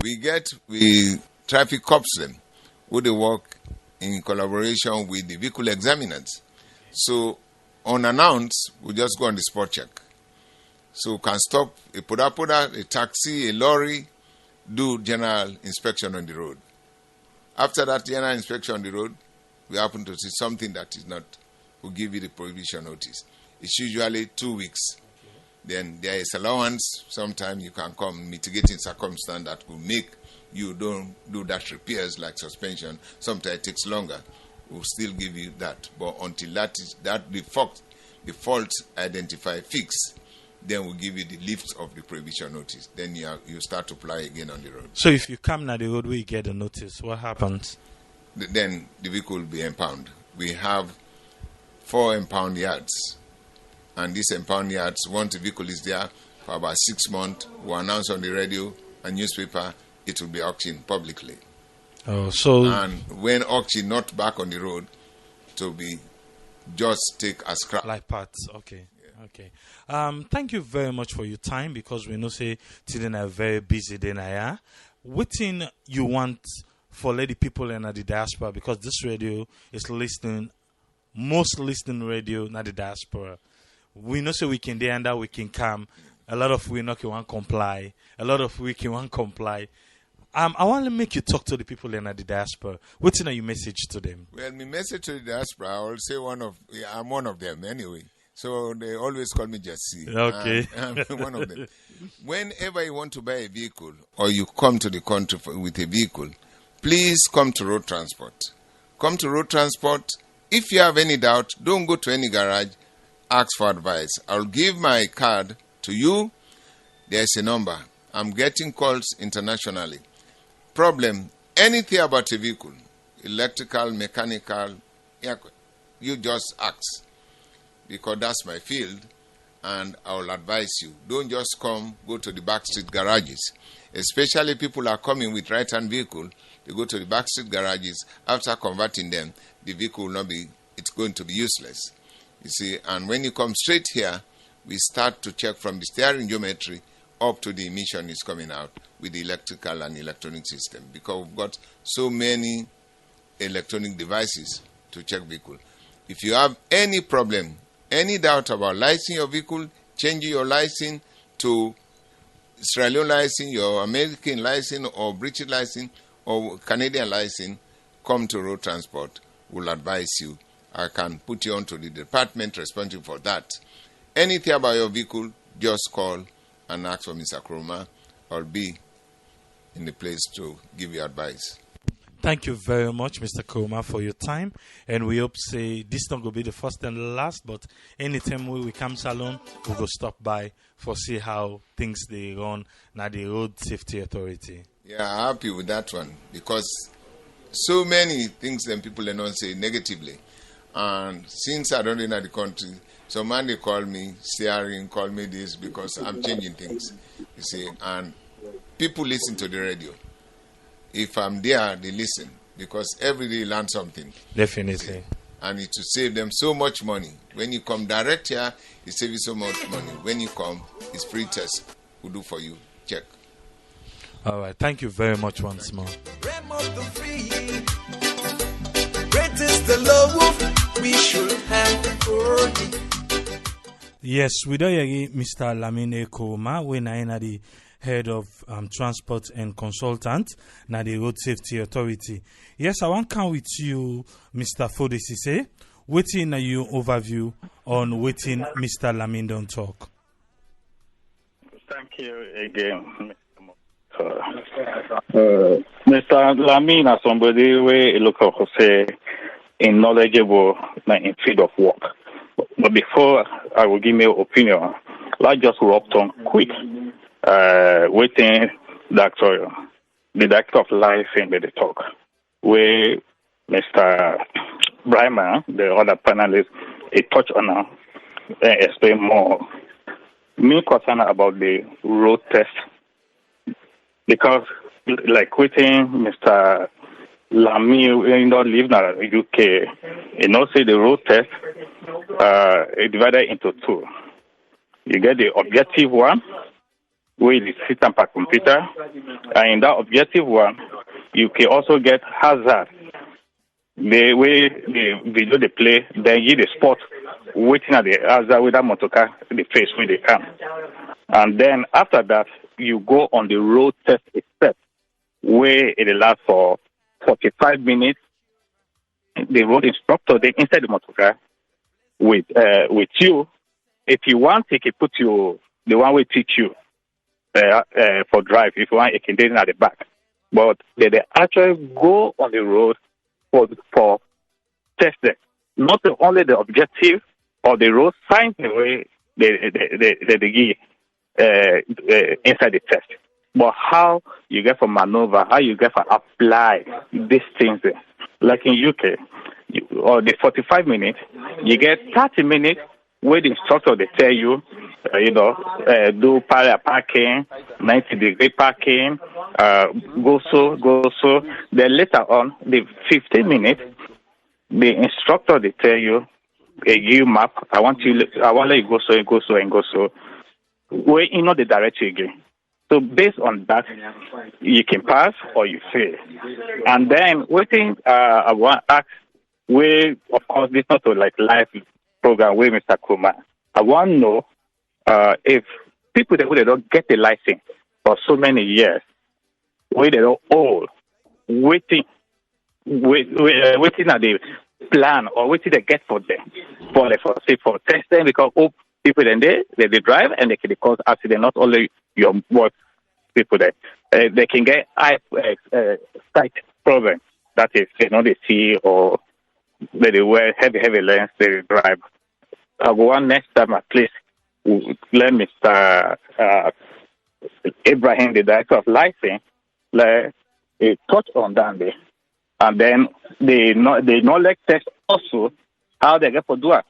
we traffic cops them, who they work in collaboration with the vehicle examiners. So unannounced, we just go on the spot check. So can stop a poda, a taxi, a lorry, do general inspection on the road. After that general inspection on the road, we happen to see something that is not, we'll give you the prohibition notice. It's usually 2 weeks. then there is allowance. Sometimes you can come mitigating circumstance that will make you don't do that repairs like suspension. Sometimes it takes longer. We'll still give you that. But until that default identified fixed, then we'll give you the lift of the prohibition notice. Then you start to apply again on the road. So if you come na the road where you get a notice, what happens? Then the vehicle will be impounded. We have 4 impound yards. And these impound yards, once the vehicle is there for about 6 months, we announce on the radio and newspaper, it will be auctioned publicly. Oh, so and when auction not back on the road, to be just take as scrap. Like parts, okay. Yeah. Okay. Thank you very much for your time, because we know say today a very busy day now. What thing you want for lady people in the diaspora, because this radio is most listening radio in the diaspora. We know so we can there and that we can come. A lot of we not can comply. A lot of we can comply. I want to make you talk to the people in the diaspora. What's your message to them? Well, my message to the diaspora, I will say I'm one of them anyway. So they always call me Jesse. Okay. I'm one of them. Whenever you want to buy a vehicle or you come to the country with a vehicle, please come to road transport. Come to road transport. If you have any doubt, don't go to any garage. Ask for advice. I'll give my card to you. There's a number. I'm getting calls internationally. Problem, anything about a vehicle, electrical, mechanical, you just ask, because that's my field, and I will advise you. Don't just go to the backstreet garages. Especially people are coming with right-hand vehicle, they go to the backstreet garages. After converting them, the vehicle will not be, it's going to be useless. You see, and when you come straight here, we start to check from the steering geometry up to the emission is coming out with the electrical and electronic system, because we've got so many electronic devices to check vehicle. If you have any problem, any doubt about licensing your vehicle, changing your license to Sierra Leone license, your American license or British license or Canadian license, come to road transport. We'll advise you. I can put you on to the department responsible for that. Anything about your vehicle, just call and ask for Mr. Kroma. I'll be in the place to give you advice. Thank you very much, Mr. Kroma, for your time. And we hope say this not going to be the first and the last, but anytime we come Salone, we'll go stop by for see how things they run now the Road Safety Authority. Yeah, I'm happy with that one, because so many things that people don't say negatively. And since I don't know the country, some man they call me steering, call me this, because I'm changing things. You see, and people listen to the radio. If I'm there, they listen, because every day you learn something. Definitely. And it will save them so much money. When you come direct here, it saves you so much money. When you come, it's free test. We'll do for you. Check. All right. Thank you very much once more. Great is the love we should have for thee. Yes, we do Mr. Lamine Kroma, when I am the head of transport and consultant na the Road Safety Authority. Yes, I want to come with you, Mr. Foday Sesay. Waiting you overview on waiting Mr. Lamine don't talk. Thank you again, Mr. Lamine is somebody we look for say in knowledgeable in field of work. But before I will give my opinion, let's just wrap on quick. Waiting the director of life in the talk, where Mr. Brima, the other panelist, he touched on explain more. Me concerned about the road test, because like waiting Mr. Lamy, you don't live in the UK, you know, say the road test is divided into two. You get the objective one, where you sit on per computer, and in that objective one, you can also get hazard. The way the video they play, then you the spot waiting at the hazard with that motor car, the face where they come. And then after that, you go on the road test itself, where it lasts for 45 minutes. The road instructor, they inside the motor car with you. If you want, he can put you the one will teach you for drive if you want a container at the back. But they actually go on the road for testing. Not only the objective of the road signs the way they give inside the test, but how you get for maneuver, how you get for apply these things. Like in UK, or the 45 minutes, you get 30 minutes where the instructor they tell you, do parallel parking, 90-degree parking, go so. Then later on, the 15 minutes, the instructor they tell you, give you map. I want to let you go so. Where you know the direction again. So based on that, you can pass or you fail. And then waiting, I want to ask, where of course this not a like live program with Mr. Kuma. I want to know if people that they don't get the license for so many years, where they don't all waiting at the plan or waiting they get for them for testing because people then they drive and they can cause accident. Not only your work people there, they can get sight problem. That is, they see or they wear heavy lens. They drive. I'll go on next time at least. Let Mr. Ibrahim, the director of license, touch on that day. And then the knowledge test also how they get for do it.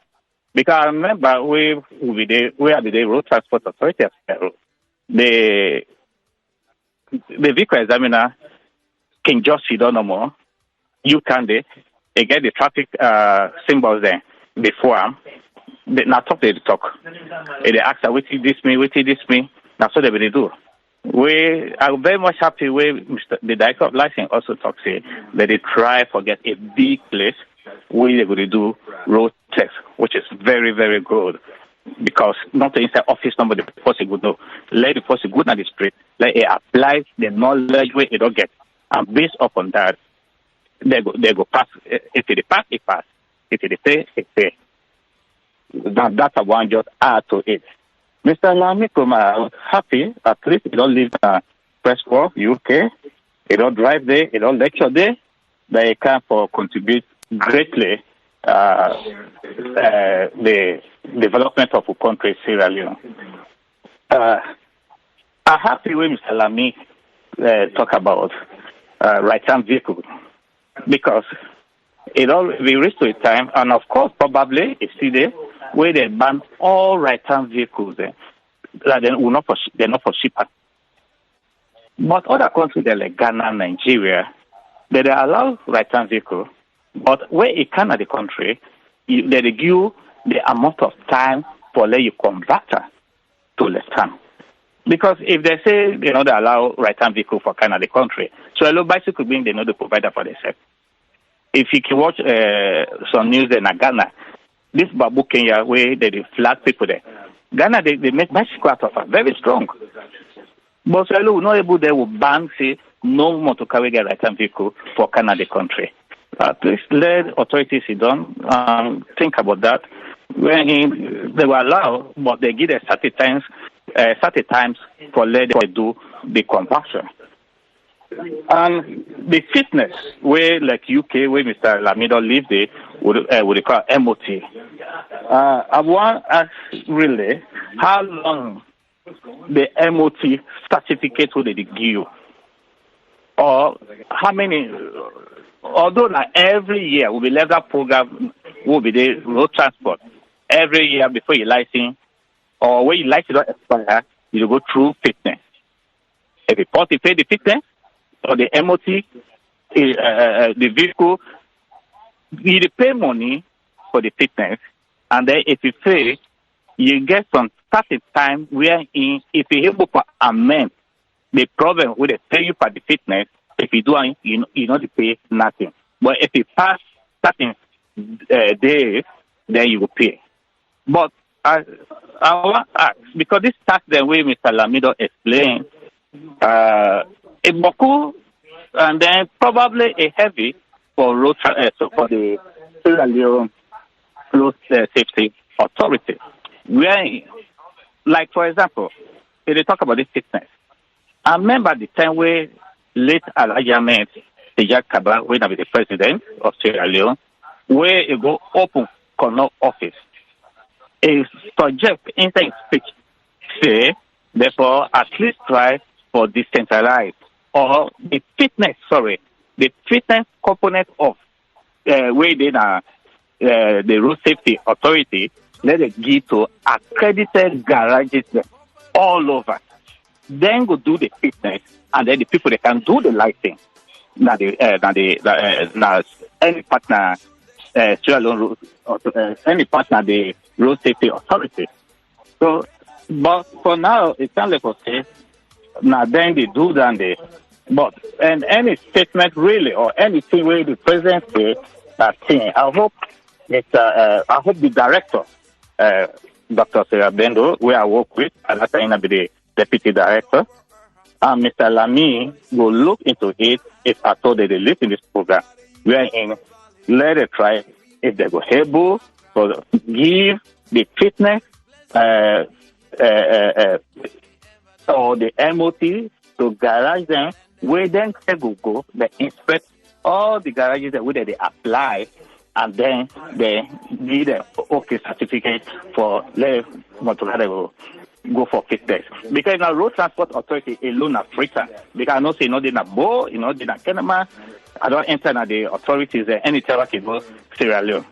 Because I remember we are the Road Transport Authority of Peru. The vehicle examiner can just sit down no more. You can they get the traffic symbols there before they now talk they talk. They ask what this mean. That's what they will do. We are very much happy with the director of license also talks here that they try to get a big place where they're going to do road test, which is very, very good. Because not the inside office number, the person would know. Let the person go on the street, let it apply the knowledge where they don't get. And based upon that, they go pass. If they pass, it pass. If they say, it say. That's a one just add to it. Mr. Lamikum, I'm happy. At least you don't live in Press Corps, UK. You don't drive there. You don't lecture there. They can contribute greatly the development of a country, Sierra Leone. I'm happy when Mr. Lamy talk about right-hand vehicle because it all we reach to a time, and of course, probably it's still there where they ban all right-hand vehicles. They're not for shippers. But other countries like Ghana, Nigeria, they allow right-hand vehicle. But where it can at the country, they give the amount of time for let you convert to left-hand. Because if they say, they allow right-hand vehicle for kind of the country, so a little bicycle being they know the provider for themselves. If you can watch some news in Ghana, this Babu Kenya where they flat people there. Ghana, they make bicycle out of it, very strong. But so not able they will ban, say, no more to carry their right-hand vehicle for Canada country. Please let authorities sit down and think about that. When they will allow, but they give a certain times for let them do the conversion. And the fitness, where like UK, where Mr. Lamido lived there, would call MOT. I want to ask really how long the MOT certificate would they give you? Or how many, although like every year will be left that program will be the road transport. Every year before your license, or when your license don't expire, you go through fitness. If you pay the fitness, or the MOT, the vehicle, you pay money for the fitness, and then if you pay, you get some certain time where if you're able to amend the problem with the pay you for the fitness, if you do, you not pay nothing. But if you pass certain days, then you will pay. But I want to ask, because this tax the way Mr. Lamido explained, a boku and then probably a heavy for road for the Sierra Leone Road Safety Authority, where like for example, if they talk about this fitness, I remember the time where late Elijah Ahmed, the Jack Kaba, when I was the president of Sierra Leone, where he go open corner office. He suggest inside his speech, say, therefore, at least try for decentralized or the fitness component of where they the road safety authority, let it give to accredited garages all over. Then go do the fitness, and then the people they can do the lighting. Now any partner, Sierra Leone any partner the road safety authority. So, but for now, it sounds like say now then they do that but and any statement really or anything where the president say that thing. I hope the director, Dr. Sarah Bendo, where I work with, and that's going to be the deputy director, and Mr. Lamy will look into it if I told they listen to this program. Wherein let it try if they go able to give the fitness or the MOT to garage them, where then they will go, they inspect all the garages that where they apply, and then they need an OK certificate for let go for fitness. Because now road transport authority alone are Africa. Because I know say no they na Bo, they na Kenema. I don't enter na the authorities there anytime I can go Sierra Leone.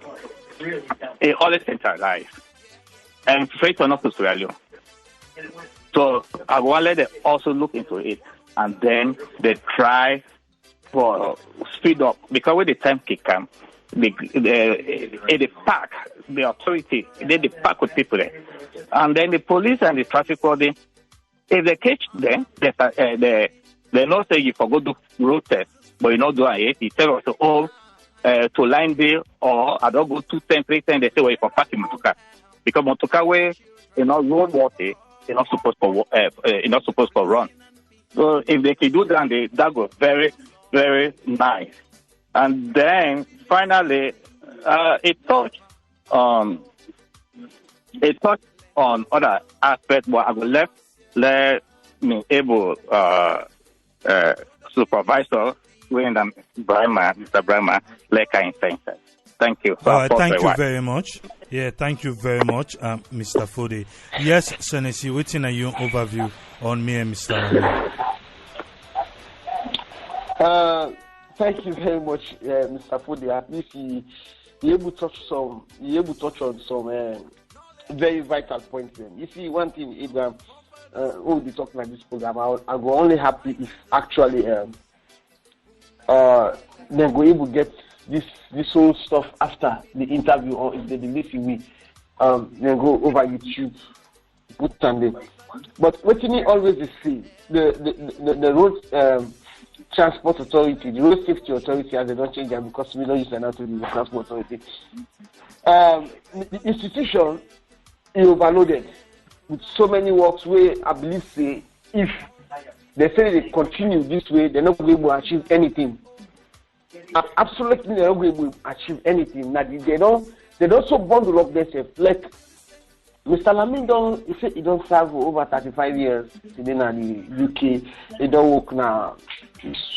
It always centralized. And straight on up to Sierra Leone. So I want to let them also look into it, and then they try for speed up, because when the time can come, the park, the authority, they park with people there, and then the police and the traffic warden, if they catch them, they not say you forgot to do road test, but you not do it. You tell us to line there, or I don't go 2 times, 3 times. They say well you for parking motoka, because motoka where road water. You're not supposed to run. So if they can do that, that goes very, very nice. And then finally, it touched on other aspects, but I will let me able supervisor when Mr. Brima let kind of. Thank you. All right, thank you very much. Yeah, thank you very much, Mr. Foday. Yes, Senesie, waiting a your overview on me and Mr. Thank you very much, Mr. Foday. At least he able to touch on some very vital points. Then you see one thing, Abraham, we'll be talking about this program. I'm only happy if actually then go able to get this whole stuff after the interview, or if they listen me, then go over YouTube, put Sunday. But what you always see, the road transport authority, the road safety authority, as they don't change them because we don't use the transport authority. The institution is overloaded with so many works where I believe say if they say they continue this way, they're not going to be able to achieve anything. Absolutely, they're not going to achieve anything. Now, they don't so bundle up themselves. Like Mr. Lamin he don't serve for over 35 years today in the UK. They don't work now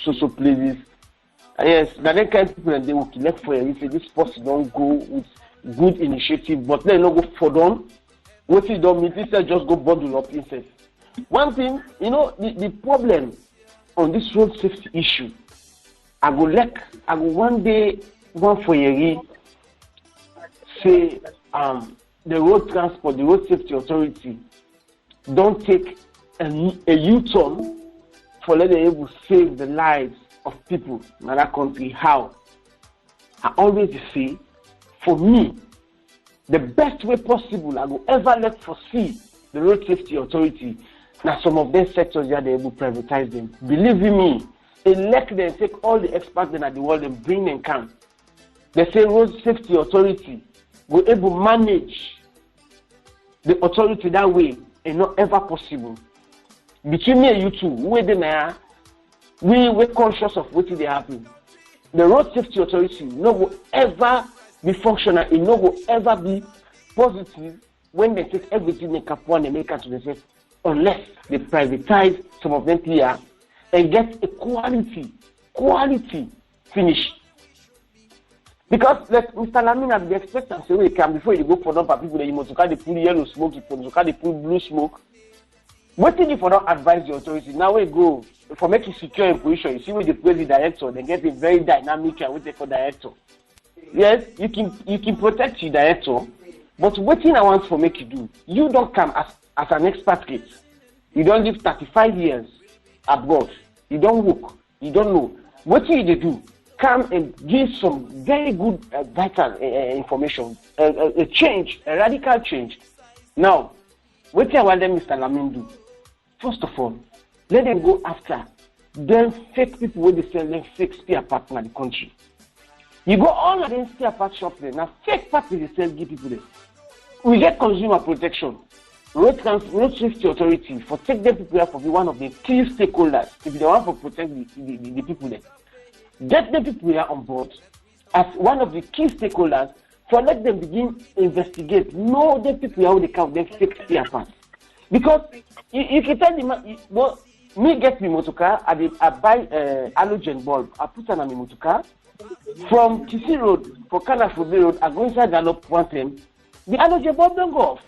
social places. Yes, now they kind of people that they work left for you. Say this person don't go with good initiative, but they don't go for them. What he don't mean, instead just go bundle up instead. One thing, the problem on this road safety issue, I go one day one for you say the road transport, the road safety authority don't take a U-turn for letting able to save the lives of people in that country. How? I always say, for me, the best way possible I will ever let foresee the road safety authority. Now some of these sectors they are able to privatize them. Believe me, elect them, take all the experts in the world and bring them can. They say road safety authority will able to manage the authority that way and not ever possible. Between me and you two, we're conscious of what they happen. The road safety authority no will ever be functional, it no will ever be positive when they take everything they can and they make it to themselves, unless they privatize some of them here and get a quality finish. Because like Mr. Lamina, the expectancy when you come before you go for number people that you must they pull yellow smoke, you must they pull blue smoke. What thing you for not advise the authorities? Now we go for making secure in position. You see when they play the director, they get a very dynamic and wait for director. Yes, you can protect your director, but what thing I want for make you do? You don't come as an expatriate. You don't live 35 years abroad. You don't work. You don't know. What you do? Come and give some very good vital information, a change, a radical change. Now, what I want them, Mr. Lamin, do? First of all, let them go after them fake people where they sell them fake spare parts in the country. You go all of them spare part shops there. Now, fake parts they sell give people there. We get consumer protection. Road safety authority for take them people there for be one of the key stakeholders if they want to protect the people there. Get the people here on board as one of the key stakeholders for let them begin investigate. Know the people how they count them fake spare parts. Because if you tell them, well, me get me motorcar, I buy halogen bulb, I put on my motorcar from Kisi Road for Foday Road, I go inside Gallop one time, the halogen bulb don't go off.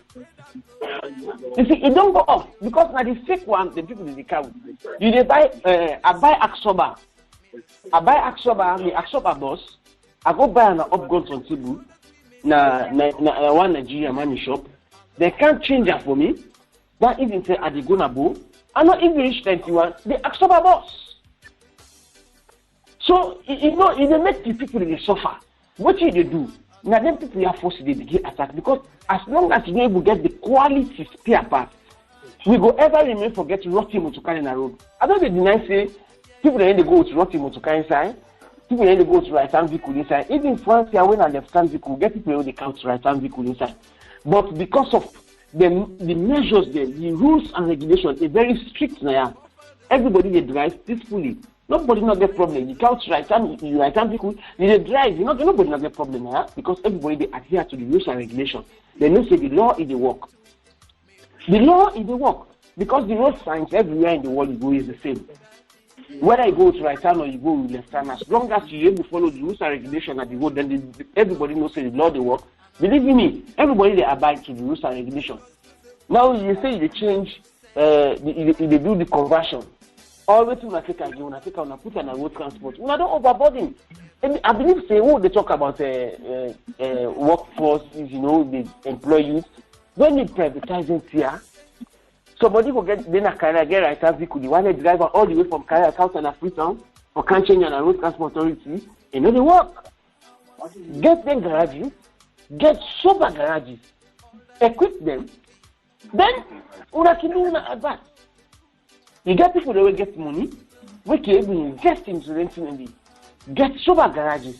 You see, it don't go off because now the fake one, the people they count. You buy, I buy Axoba. I buy Axoba, the Axoba boss. I go buy an upgun on table. Na one Nigerian money shop. They can't change that for me. That even say at the Gonabo. I not even reach 21. The Axoba boss. So you know, it make the people they suffer. What do they do? Now them people are forced to get attacked because as long as you able get the quality spare parts, we go ever remain forget rotten motorcar in a road. I don't deny say. People that they go to rotten motorcar inside, people that they go to right-hand vehicle inside. Even France here, when I left-hand vehicle, get people who they count to right-hand vehicle inside. But because of the measures there, the rules and regulations, they're very strict now. Everybody they drive peacefully. Nobody not get problem. You count right-hand vehicle, they drive. Nobody not get problem now because everybody they adhere to the rules and regulations. They know say the law is the work. The law is the work because the road signs everywhere in the world is the same. Whether you go to right hand or you go left hand, as long as you're able to follow the rules and regulations at the road, then everybody knows the law they work. Believe me, everybody they abide to the rules and regulations. Now you say they change, they do the conversion. Always when I take a put on a road transport. We don't overburden. And I believe say they talk about workforce, they employ youth. When they privatize it here. Somebody will get then a carrier get right vehicle. The one driver all the way from Carrier South and Freetown for Kanchenyan and Road Transport Authority. They work. Get them garages, get sober garages, equip them. Then una can do advance. You get people that will get money, we can even invest into renting and get sober garages.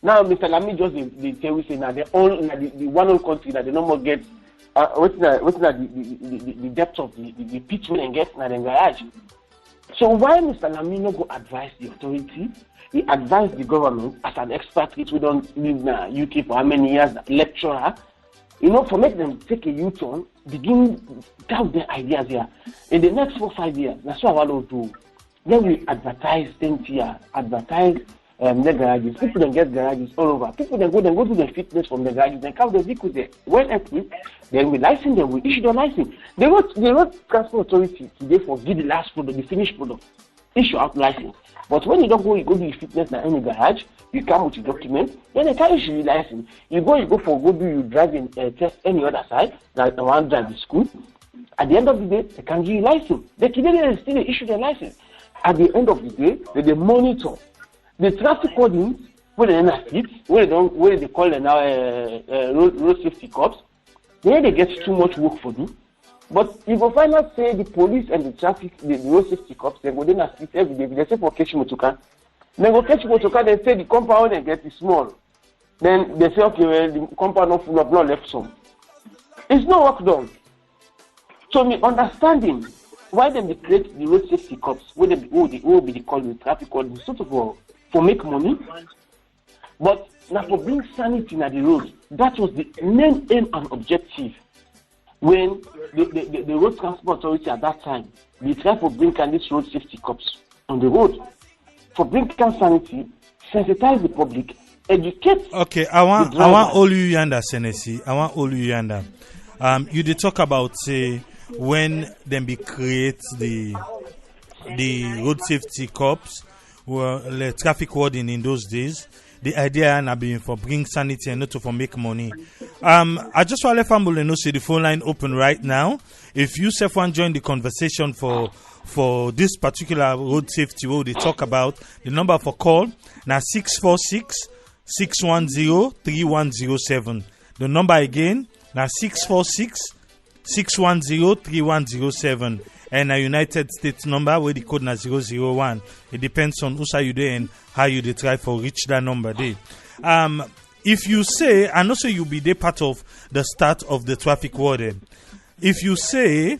Now Mr. Lamy just they tell we say now the one whole country that they no more get. What's the depth of the pitch and get in the garage? So why Mr. Lamino go advise the authority? He advised the government as an expert, which we don't live in UK for how many years, lecturer, for make them take a U-turn, begin doubt their ideas here. In the next 4 or 5 years, that's what I want to do. Then we advertise things here, advertise the garages. People don't get garages all over. People then go to the fitness from the garages and count the vehicles there. When equipped, then we license them, we issue the license. The road transport authority today for give the last product, the finished product, issue out license. But when you don't go, you go to the fitness in any garage, you come with your document, then they can't issue the license. You drive in test any other side, like the one drive the school. At the end of the day, they can give you license. They still issue the license. At the end of the day, they monitor the traffic coding where they not fit, where they call them now road safety cops. Then they get too much work for them. But you will find out say the police and the traffic, the road safety cops, they go then assist every day. They say for catch motoka. They go catch motoka, they say the compound they get is small. Then they say okay, well, the compound not full of blood left some. It's no work done. So me understanding why they create the road safety cops, who will be called the traffic code, sort of for make money, but now for bring sanity in the road. That was the main aim and objective. when the road transport authority at that time, they try to bring in these road safety cops on the road. For bring sanity, sensitize the public, educate. Okay, I want all you yonder, Senesie. I want all you yonder. You did talk about say when them be create the road safety cops, were the traffic warden in those days. The idea na being for bring sanity and not to for make money. I just want to let family know say the phone line open right now. If you self want join the conversation for this particular road safety what they talk about, the number for call now 646-610-3107. The number again now 646-610-3107. And a United States number where the code na 001. It depends on who say you there and how you dey try for reach that number there. If you say, and also you'll be there part of the start of the traffic warden. If you say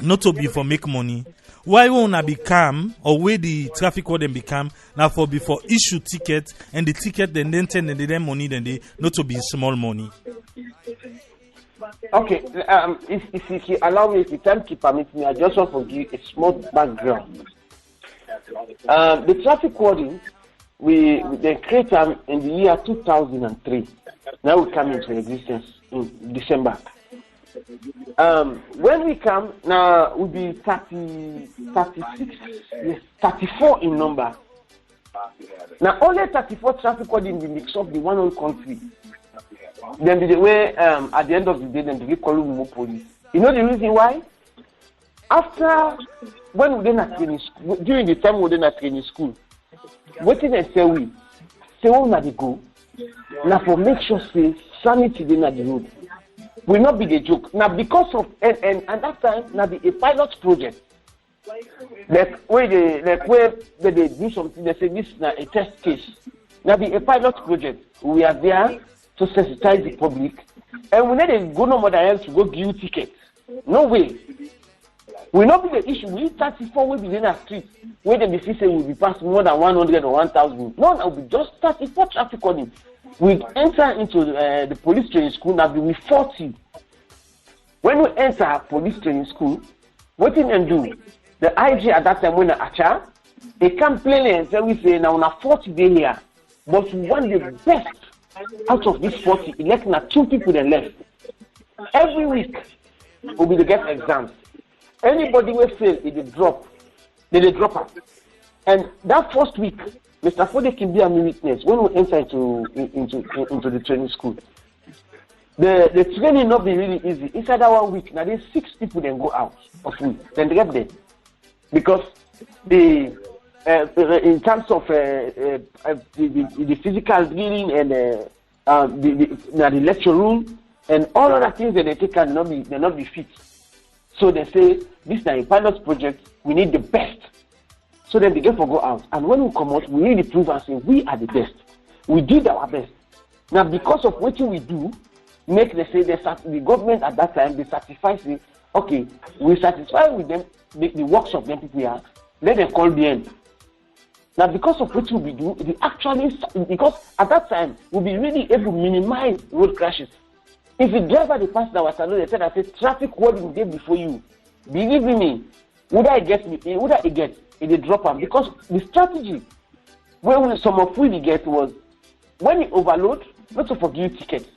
not to be for make money, why won't I become or where the traffic warden become now for before issue ticket and the ticket then turn and then money then they not to be small money. Okay, if you allow me, if the time keep permit me, I just want to give a small background. The traffic warden, we created them in the year 2003. Now we come into existence in December. When we come, now we'll be 34 in number. Now only 34 traffic warden will mix up the one whole country. Then the way at the end of the day, then they call more police. You know the reason why? After when we did not training school, during the time we did not training school, what did they say we where they go? Now for make sure say sanity did not the road. Will not be the joke. Now because of and at that time now be a pilot project. Like where they do something, they say this is now a test case. Now be a pilot project. We are there to sensitize the public, and we need to go no more than else to go give you tickets. No way. Will not be the issue. We 34 will be in a street where the BC say will be past more than 100 or 1,000. No, that will be just 34 traffic warning. We enter into the police training school now be with 40. When we enter police training school, what did they do? The IG at that time when the Acha, they come plainly and say we say now on a 40 day here, but we want the best. Out of these 40, elect na 2 people then left. Every week will be the get exams. Anybody will fail, they drop out. And that first week, Mr. Foday can be a witness when we enter into the training school. The training not be really easy. Inside that 1 week, now there's 6 people then go out of week, then they get there. Because in terms of the physical drilling and the lecture room and all other things that they take can not be fit. So they say this is a pilot project. We need the best. So then they get for go out. And when we come out, we need to prove and say we are the best. We did our best. Now because of what we do, make they say the government at that time they certify say okay we satisfy with them the works of them people are. Let them call the end. Now, because of what we do, because at that time, we'll be really able to minimize road crashes. If the driver they pass our salon, they said, I said, traffic warning day before you. Believe me, would I get, if they drop them? Because the strategy, some of we get was, when you overload, not to forgive tickets.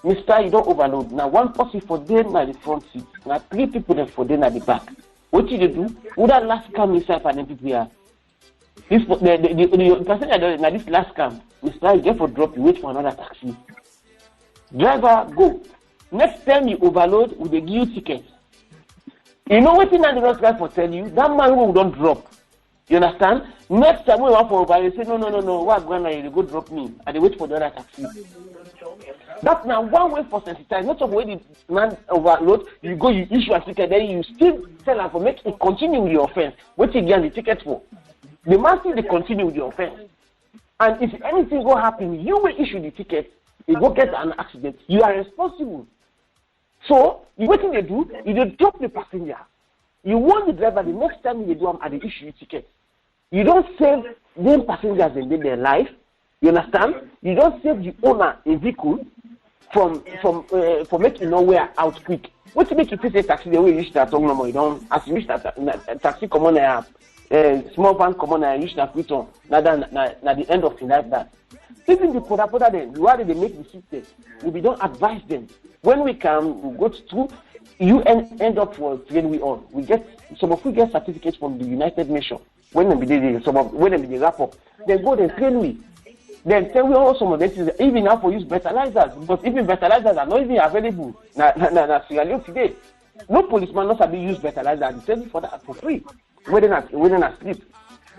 Mister, you don't overload. Now, 1 person for them at the front seat. Now, 3 people then for them at the back. What did you do? Would that last come inside and then people here? The passenger now this last camp, Mr. You get for drop, you wait for another taxi. Driver, go. Next time you overload, we will give you tickets. You know what the road driver for tell you? That man who don't drop. You understand? Next time we want for overload, say no. What going you go drop me? And they wait for the other taxi. That's now one way for sensitize. Not of way the man overload, you go, you issue a ticket, then you still tell them for make it continue with your offense. What you get the ticket for? The man still they continue with the offense. And if anything go happen, you will issue the ticket, you go get an accident, you are responsible. So, what they do, you drop the passenger. You want the driver the next time you do them at the issue ticket. You don't save them passengers in their life. You understand? You don't save the owner a vehicle. for making nowhere out quick. What to make you say taxi the way you reach that no more? You don't as you reach that taxi come on small van come on and reach that Britain. Now the end of the night that. Even the poda then, why they make the system? We don't advise them. When we come, we go through, you end up for train we on. We get certificates from the United Nations. When they wrap up, then go then train we. Then tell we also some of this is even now for use fertilizers, because even fertilizers are not even available. Now Sierra Leone today. No policeman not be use fertilizer. They sell it for that for free. When they not sleep.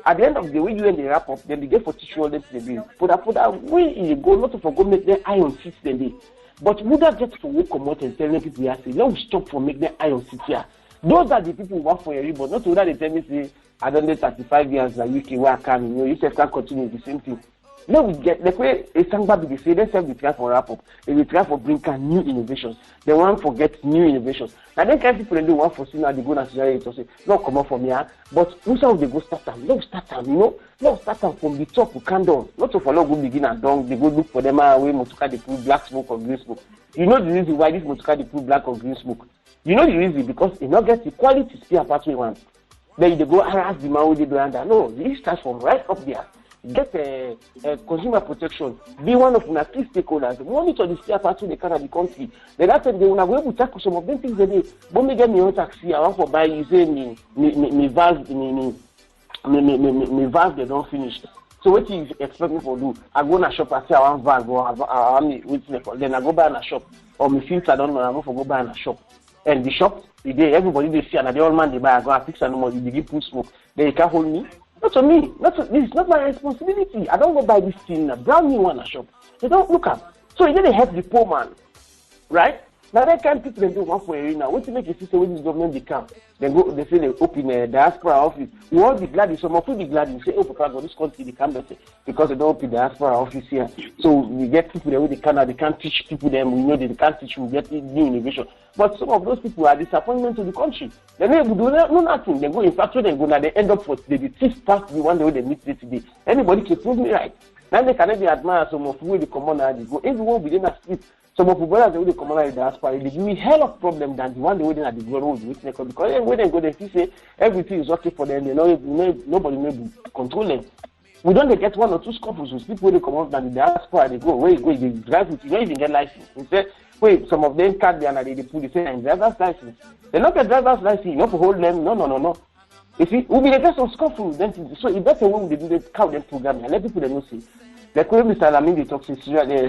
At the end of the day, when you end the wrap up, then they get for tissue all this they do. For that way you go not to forget make their iron seats then they. But would that get for work come out and telling people here say, let us stop for make their iron seats here. Those are the people who work for your but not to that they tell me say I don't need 35 years like UK where I can, you yourself can continue the same thing. Now we get the way a sangba be say they self try for wrap up, they try for bring new innovations. They want to get new innovations. Now then kind people they want for see now they go and say, no come out from here, but who some they go start them? No start them, you know, no start them from the top to come down. Not to follow go begin and down, they go look for them away motoka they put black smoke or green smoke. You know the reason why this motoka they put black or green smoke. You know the reason because it not get the quality spare part we want. Then they go harass the man with the blender. No, it starts from right up there. Get a consumer protection. Be one of my key stakeholders. Monitor the spare parts in the car of the country. Then after they will be able to tackle some of them things they do. But me get me own taxi. I want to buy you say me valve they don't finish. So what you expect me to do? I go na shop. I say I want valve or then I go buy in a shop or me filter I don't know. I go for go buy in a shop. And the shop, everybody they see and the old man they buy. I go and fix and more. You begin put smoke. Then you can't hold me. Not to me. This is not my responsibility. I don't go buy this thing, a brand new one at shop. They don't look at. So it didn't help the poor man, right? Now that kind of people they do one for a now. What to make a system when this government become? They go. They say they open a diaspora office. We all be glad. Some of you be glad. You say, oh, Papa, God, this country they come better because they don't open diaspora office here. So we get people there they can't teach people them. We know they can't teach. We get new innovation. But some of those people are disappointment to the country. They never do nothing. They go in factory, they go now. They end up for the thief part the one day they meet today. Anybody can prove me right. Now they can be admire some of who they come on and they go. Everyone within a street. Some of the brothers they come on in the diaspora. They give me hell of problem than the one they waiting at the road with because when they go they say everything is okay for them. They know nobody may control them. We don't get one or two scuffles with people they come out than the diaspora. They go where you go, they drive with you don't even get license. Instead, wait, some of them can't be and they put the same driver's license. They not get driver's license, you know, to hold them. No. You see, we'll be the some scuffle. Then so if that's the way they do the count them program and let people they know see. Like when Mr. Lamin the toxic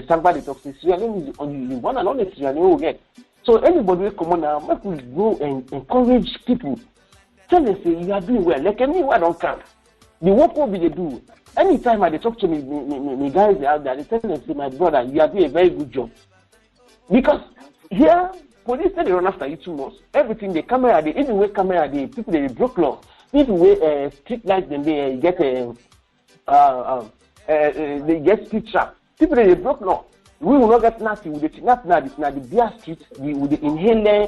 somebody toxic Sierra Leone is on the one and only Sierra Leone will get. So anybody will come on now, make we go and encourage people. Tell them say you are doing well. Like me, I don't count. The work will be they do. Anytime I talk to me guys out there, they tell them say my brother, you are doing a very good job. Because here, police say they run after you too much. Everything the camera, they even with camera, the people they broke law. People with street lights, then they get they get speed trap. People they broke law. We will not get nothing with the kidnap now. This now the beer street with the inhaler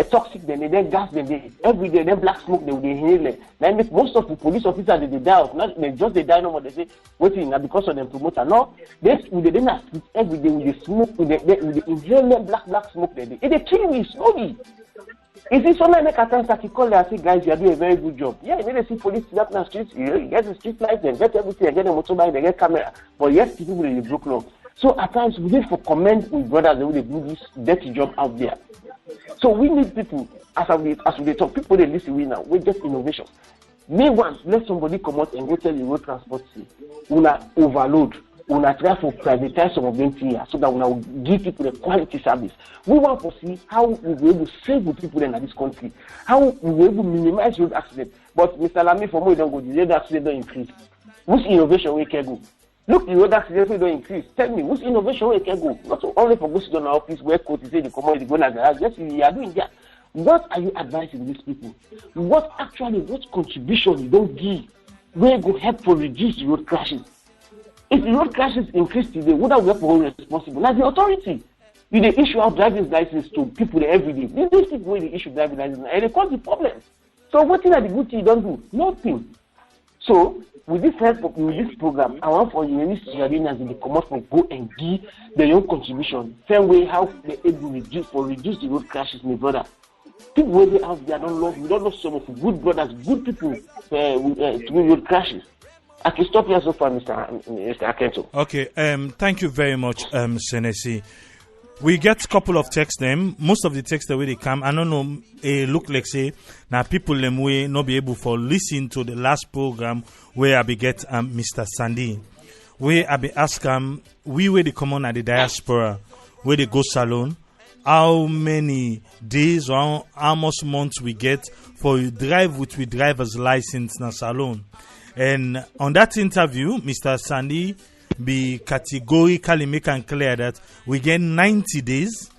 toxic. Then they gas. Then they every day then black smoke. They will inhale. Then most of the police officers they die of not they just they die no more. They say waiting now because of them promoter. No, they with the then street every day with the smoke with the inhaler black smoke. They kill me slowly. Is it so many times that you call them and say, guys, you are doing a very good job? Yeah, when they see police up in the streets, you get the street lights, they get everything, they get the motorbike, they get camera. But yes, people really broke law. So at times we need to commend with brothers that will do this dirty job out there. So we need people, as we talk, people they listen we now, we get innovations. May once let somebody come out and go tell the road transport say, una overload. We will try to privatize some of them here so that we will give people a quality service. We want to see how we will be able to save the people in this country, how we will be able to minimize road accidents. But Mr. Lamy, for more don't go, the road accident don't increase. Which innovation we can go? Look, the road accident don't increase. Tell me, which innovation we can go? Not only for go sit on our office, where court is say the commodity go like that. Yes, you are doing that. What are you advising these people? What contribution you don't give? Where go help to reduce road crashes? If the road crashes increase today, would have people responsible? Now the authority, you they issue out driving license to people every day. These people they issue driving license and they cause the problem. So what thing are the good thing you don't do? Nothing. So with this program, I want for you Sierra Leoneans in the commercial go and give their own contribution. Same way how they able to reduce the road crashes, my brother. People where they out there don't love, we don't know some of good brothers, good people to road crashes. I can stop here so far, Mr. Akento. Okay, thank you very much, Senesie. We get a couple of texts them. Most of the texts the way they come, I don't know, look like say now people them way not be able for listen to the last program where I be get Mr. Sandy. Where I be ask we where they come on at the diaspora, where they go Salone, how many days or how much months we get for you drive with we driver's license na Salone. And on that interview, Mr. Sandy be categorically make and clear that we get 90 days,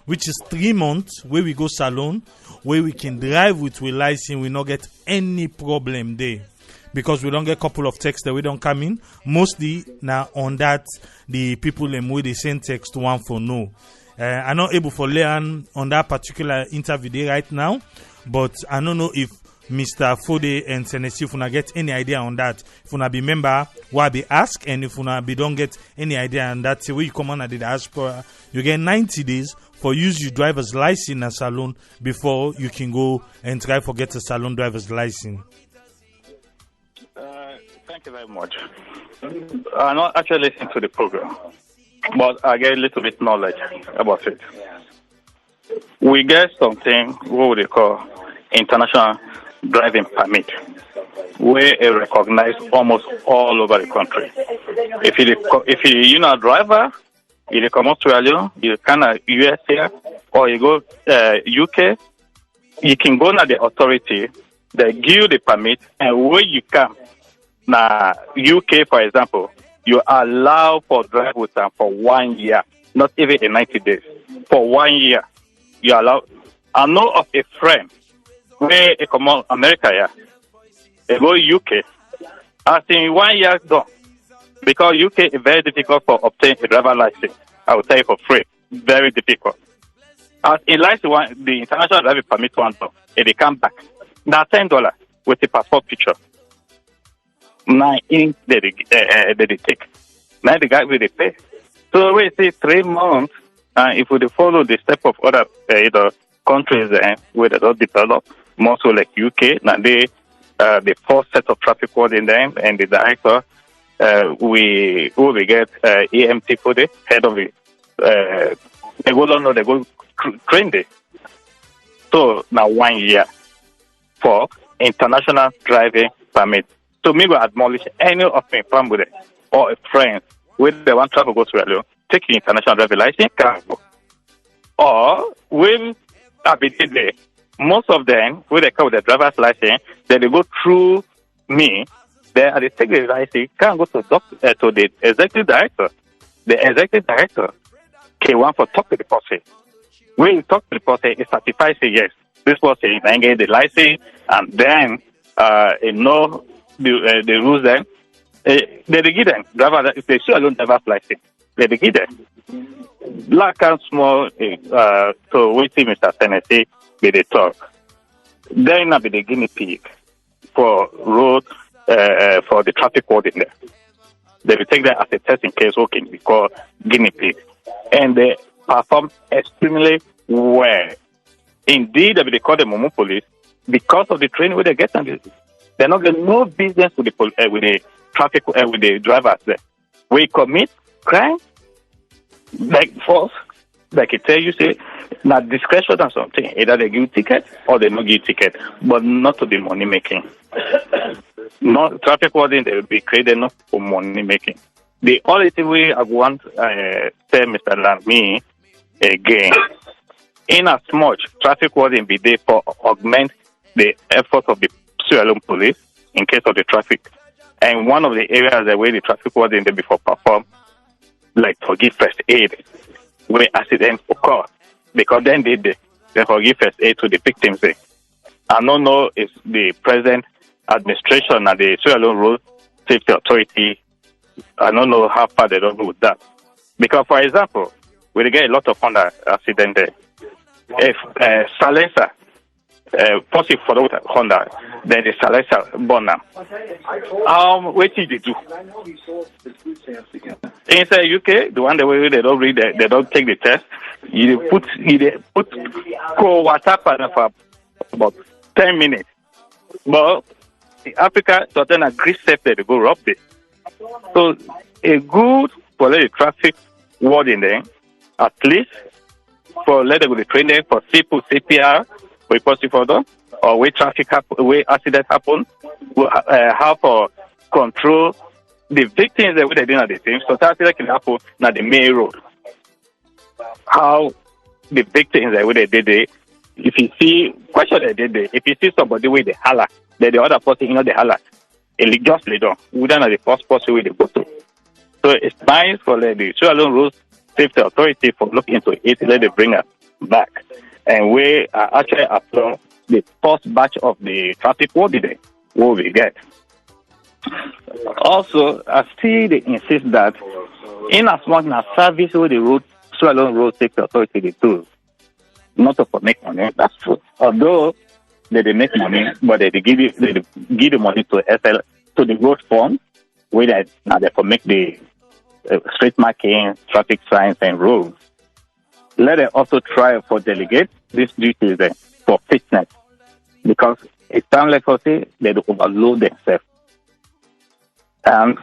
which is 3 months, where we go Salone, where we can drive with we license, we not get any problem there. Because we don't get a couple of texts that we don't come in. Mostly now on that, the people them where they send text one for no. I'm not able for learn on that particular interview there right now, but I don't know if Mr. Foday and Senesie, if you get any idea on that, if you be member, why be ask, and if you be don't get any idea on that, so when you come on at the diaspora, you get 90 days for use your driver's license in a Salone before you can go and try for get a Salone driver's license. Thank you very much. I'm not actually listening to the program, but I get a little bit knowledge about it. We get something what they call international driving permit, where it recognized almost all over the country. If you're not a driver, you come to Sierra Leone, you can US here, or you go UK, you can go to the authority, they give you the permit, and where you come, now UK for example, you are allowed for drive with them for 1 year, not even in 90 days. For 1 year, you are allowed. I know of a friend where he come on America, yeah, he go UK. I think 1 year done. Because UK is very difficult for obtaining a driver license. I will tell you for free. Very difficult. As in license, the international driving permit one done, and they come back. Now $10 with the passport picture. 9 they take. Now the guy will pay. So we say 3 months, if we follow the step of other countries where they don't develop, more so like UK, now they the first set of traffic code in them and the director, we get AMT for the head of it. They go train day. So now 1 year for international driving permit. So me will admonish any of my family or a friend with the one travel go to Sierra Leone, take the international driving license, can go. Or when I be there, most of them, when they come with the driver's license, then they go through me, then they take the license, can go to the executive director. The executive director can want for talk to the person. When you talk to the person, it certifies say yes, this person can get the license, and then know the rules then. They give them driver. If they show alone driver's license, they give them. Black and small. So we see Mr. Senesie be the talk. Then I be the guinea pig for road for the traffic ward in there. They will take that as a test in case okay we call guinea pig, and they perform extremely well. Indeed, they will call the Momo police because of the training where they get and they're not getting no business with the traffic with the drivers there. We commit crime like false, like I tell you say, not discretion or something. Either they give ticket or they not give ticket, but not to be money making. Not traffic warden they will be created not for money making. The only thing we I want tell Mr. Lamy again, in as much traffic warden be there for augment the effort of the Sierra Leone police in case of the traffic. And one of the areas that where the traffic warden they before perform, like to give first aid where accidents occur. Because then they forgive first aid to the victims there. I don't know if the present administration and the Sierra Leone Road Safety Authority, I don't know how far they don't go with that. Because for example, we get a lot of Honda accident there. If silencer positive for the Honda, then the Celestial born now. What did they do? Inside UK, the one where they don't read, they don't take the test. You put cold water for about 10 minutes. But in Africa, certain a grease step that they go rub it. So a good for the traffic warden there, at least for let them go to training for people CPR, we possible for them, or where traffic happen, where accident happen, how for control the victims that they didn't at the same. So that can happen na the main road. How the victims that they did there, if you see question they did there, if you see somebody with the holler, then the other person the holler, it just lay down. We don't know the first person with the go to. So it's nice for the Sierra Leone Road Safety Authority for look into it, let them bring us back. And we are actually after the first batch of the traffic warden what we get. Also, I still they insist that in as much as service with the road Sierra Leone Road Safety Authority they do, not to make money. That's true. Although they make money, but they give the money to SL to the road fund, where they now they for make the street marking, traffic signs, and roads. Let them also try for delegate these duties for fitness, because it sounds like they overload themselves. And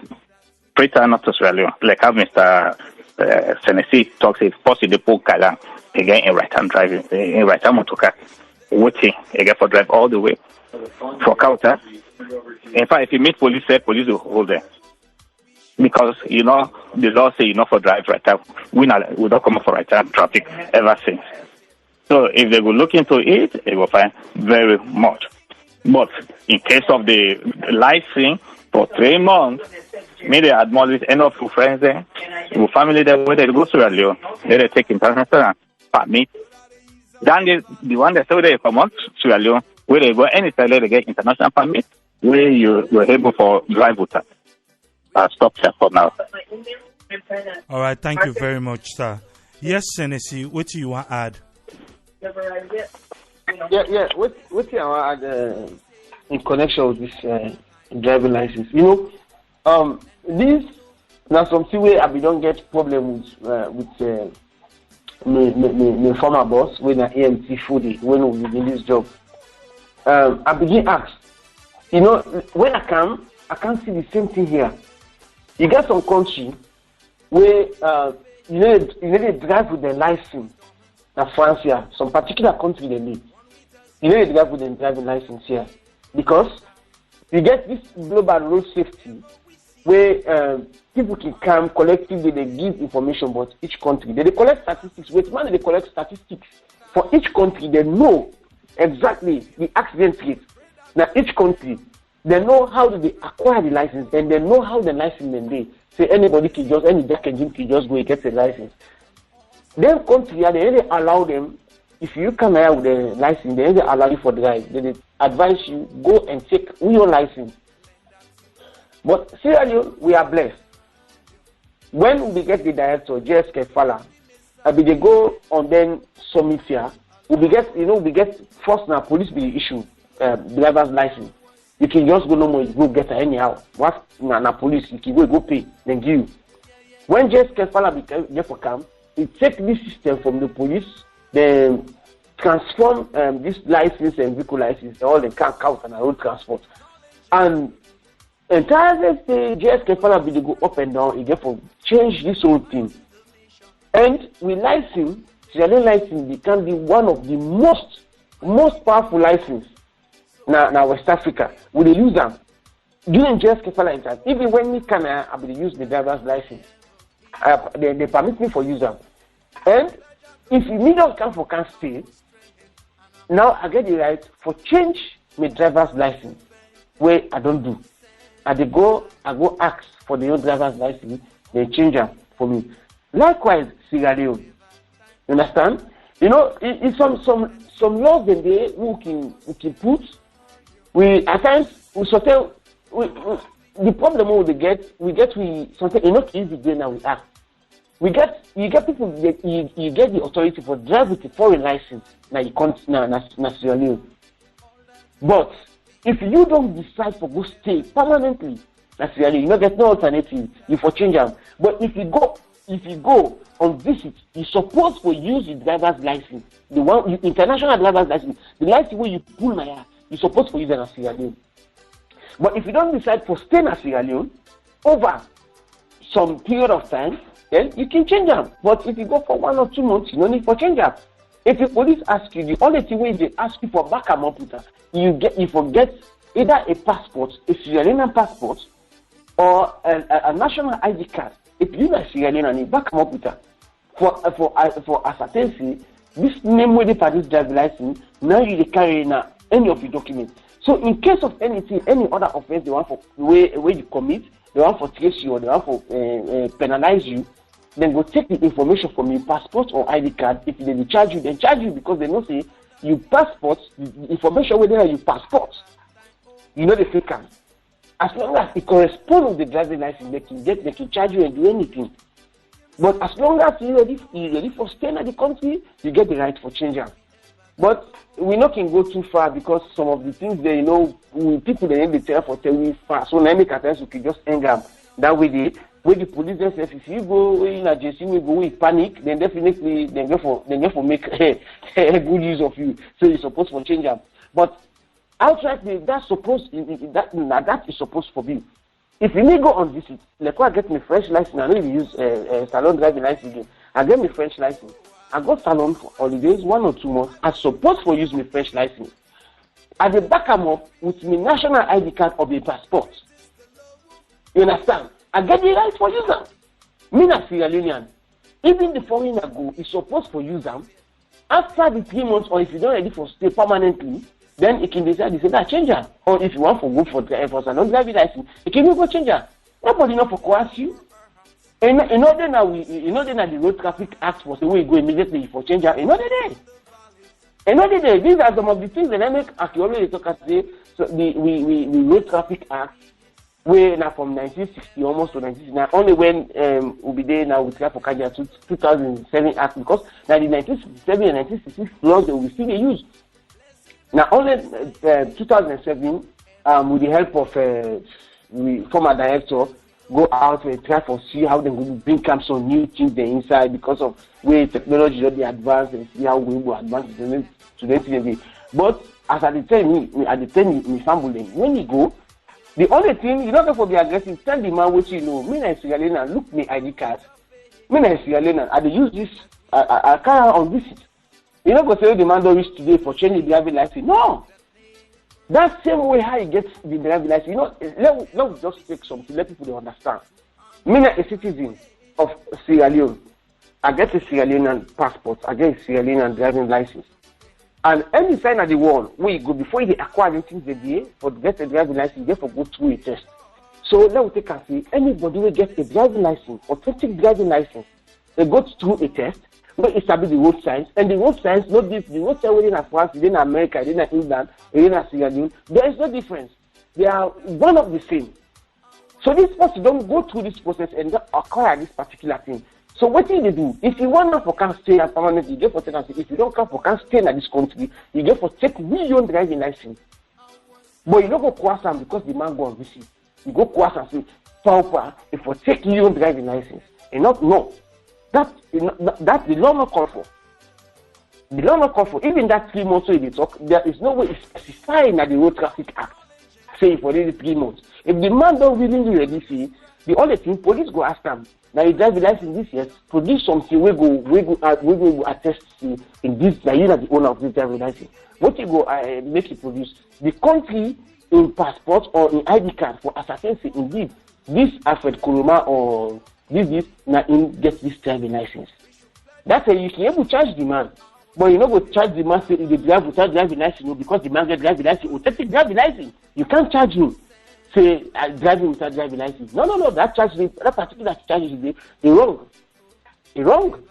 pretty not to Sierra Leone, like how Mr. Senesie talks, it's possible to put Kalang again in right-hand driving, in right-hand motorcar, waiting again for drive all the way for counter. In fact, if you meet police will hold them. Because, the law say for drive right now. We don't come up for right time traffic ever since. So if they will look into it, they will find very much. But in case of the license for 3 months, maybe they admonish any of your friends there, your family there, where they go to Sierra Leone, they take international permit. Then the one that say they come out to Sierra Leone, where they go anytime they get international permit, where you were able for drive with that. I'll stop here for now. All right, thank you very much, sir. Yes, Senesie, what do you want to add? Yeah. What do you want to add in connection with this driving license? This now something where I don't get problems with my former boss when I AMT Foday when we was in this job. I begin ask, when I can't see the same thing here. You get some country where you need to drive with the license. Now France here, some particular country they need. You need to drive with the driving license here because you get this global road safety where people can come collectively. They give information about each country. They collect statistics. They collect statistics for each country. They know exactly the accident rate. Now each country. They know how do they acquire the license, and they know how the license may be. Say anybody can just, any jack engine can just go and get the license. Then country, they allow them, if you come here with the license, they allow you for drive. They advise you, go and take your license. But Sierra Leone, we are blessed. When we get the director, JSK Fala, they go on then summit here, we get first now police be issue driver's license. You can just go no more, you go get it anyhow. What na police, you can go pay, then give you. When JSK Fala get for camp, it take this system from the police, then transform this license and vehicle license, all the car count and road transport. And entirely the JSK Fala be go up and down, you get for change this whole thing. And with license, Sierra Leone license can be one of the most powerful license. Now West Africa, we use them during JSK Fala time. Even when we can, I will use the driver's license. They permit me for use them. And if you need to come for can stay, now I get the right for change my driver's license, where I don't do. I go ask for the new driver's license, they change them for me. Likewise, Sierra Leone. You understand? It's some laws that they we can put. We at times we sort of the problem we get something not easy day now we act. You get people that you get the authority for drive with a foreign license. Now you can't na Sierra Leone. But if you don't decide for go stay permanently, that's really you not get no alternative. You for change them. But if you go on visit, you supposed to use the driver's license, the one international driver's license, the license where you pull my ass, you supposed to use it as Sierra Leone. But if you don't decide for staying as Sierra Leone over some period of time, then you can change them. But if you go for 1 or 2 months, you don't need for change them. If the police ask you, the only thing way they ask you for back you forget either a passport, a Sierra Leonean passport, or a national ID card. If you are Sierra Leone and you back for ascertainty, this name where they for this driver license, now you carry now any of your documents. So in case of anything, any other offense they want for where you commit, they want for trace you or they want for penalize you, then go take the information from your passport or ID card. If they charge you, then charge you because they know say you passport, the information where they have your passport, you know the fake card. As long as it corresponds with the driving license, they can charge you and do anything. But as long as you're ready for staying at the country, you get the right for changing. But we not can go too far because some of the things they people they need to tell for 10 weeks fast. So now make attempts we can just hang up. That way when the police just says if you go in a JC we go with panic, then definitely they go for make a good use of you. So you're supposed to change them. But outrightly that is supposed to be. If you need go on visit, like I get my French license, I know you use Salone driving license again. I get my French license. I go Salone for holidays 1 or 2 months. I supposed to use my French license. I dey back them up with my national ID card or my passport. You understand? I get the right for use them. Me na Sierra Leonean. Even the foreigner go is supposed to use them. After the 3 months, or if you don't ready for stay permanently, then you can decide to say that change her. Or if you want to go for Salone driving license, you can go change her. Nobody not for coerce you. In order now the Road Traffic Act was the way you go immediately for change her. In order day. These are some of the things that I make archaeology talk about today. So the Road Traffic Act, where now from 1960 almost to 1969, only when we'll be there now with for Kaja to 2007 Act, because now the 1967 and 1966 laws that we still use. Now only 2007, with the help of former director, go out and try to see how they will bring some new things there inside because of where technology is already advanced and see how we will advance to the day. But as I tell me family, when you go, the only thing you don't have to be aggressive. Tell the man what you know. Me na Sierra Leone, look me ID card. Me na Sierra Leone, I use this. I carry on visit. You know, go say the man don't reach today for changing the driving license. No. That same way how you get the driving license, you know, let's just take something, let people understand. Me na a citizen of Sierra Leone. I get a Sierra Leonean passport, I get a Sierra Leonean driving license. And any sign of the world where you go before you acquire anything the day for get a driving license, you have to go through a test. So let me take and see anybody will get a driving license, authentic driving license, they go through a test. Where establish the road signs, and the road signs, not this, the road signs within France, within America, within England, within Sierra Leone, there is no difference. They are one of the same. So this person don't go through this process and acquire this particular thing. So what do you do? If you want not for can stay as permanent, you get for tenancy. If you don't come for can stay in this country, you get for take million driving license. But you don't go coerce them because the man go on visit. You go coerce and say, pauper, if for take million driving license. And not no. That the law not call for. The law not call for. Even that 3 months so they talk, there is no way it's specified in the Road Traffic Act. Say for the 3 months. If the man don't really ready see, the only thing police go ask them. Now you drive the license this year, produce something we go attest to in this that you are the owner of this driving license. What you go make it produce? The country in passport or in ID card for ascertainty indeed this Alfred Kuruma or this now in get this driving license. That's why you can able to charge the man. But you know go charge the man say the drive without driving license because the man get driving license or take driving license. You can't charge him. Say driving without driving license. No. That particular charge is wrong. It's wrong.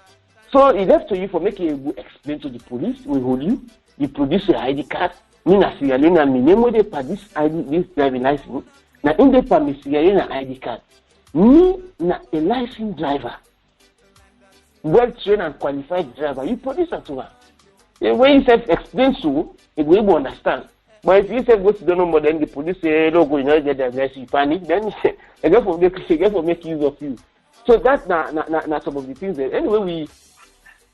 So it's left to you for making you explain to the police. We hold you. You produce your ID card. Me na Sierra Leone and me name they for this driving license. Now in the me Sierra Leone ID card. Me na a licensed driver, well trained and qualified driver. You produce that to her. When you self explain to, you will able understand. But if you say go to the number, then the police say, no, go, you know, get the address, you panic, then they get for make use of you. So that's not some of the things that, anyway,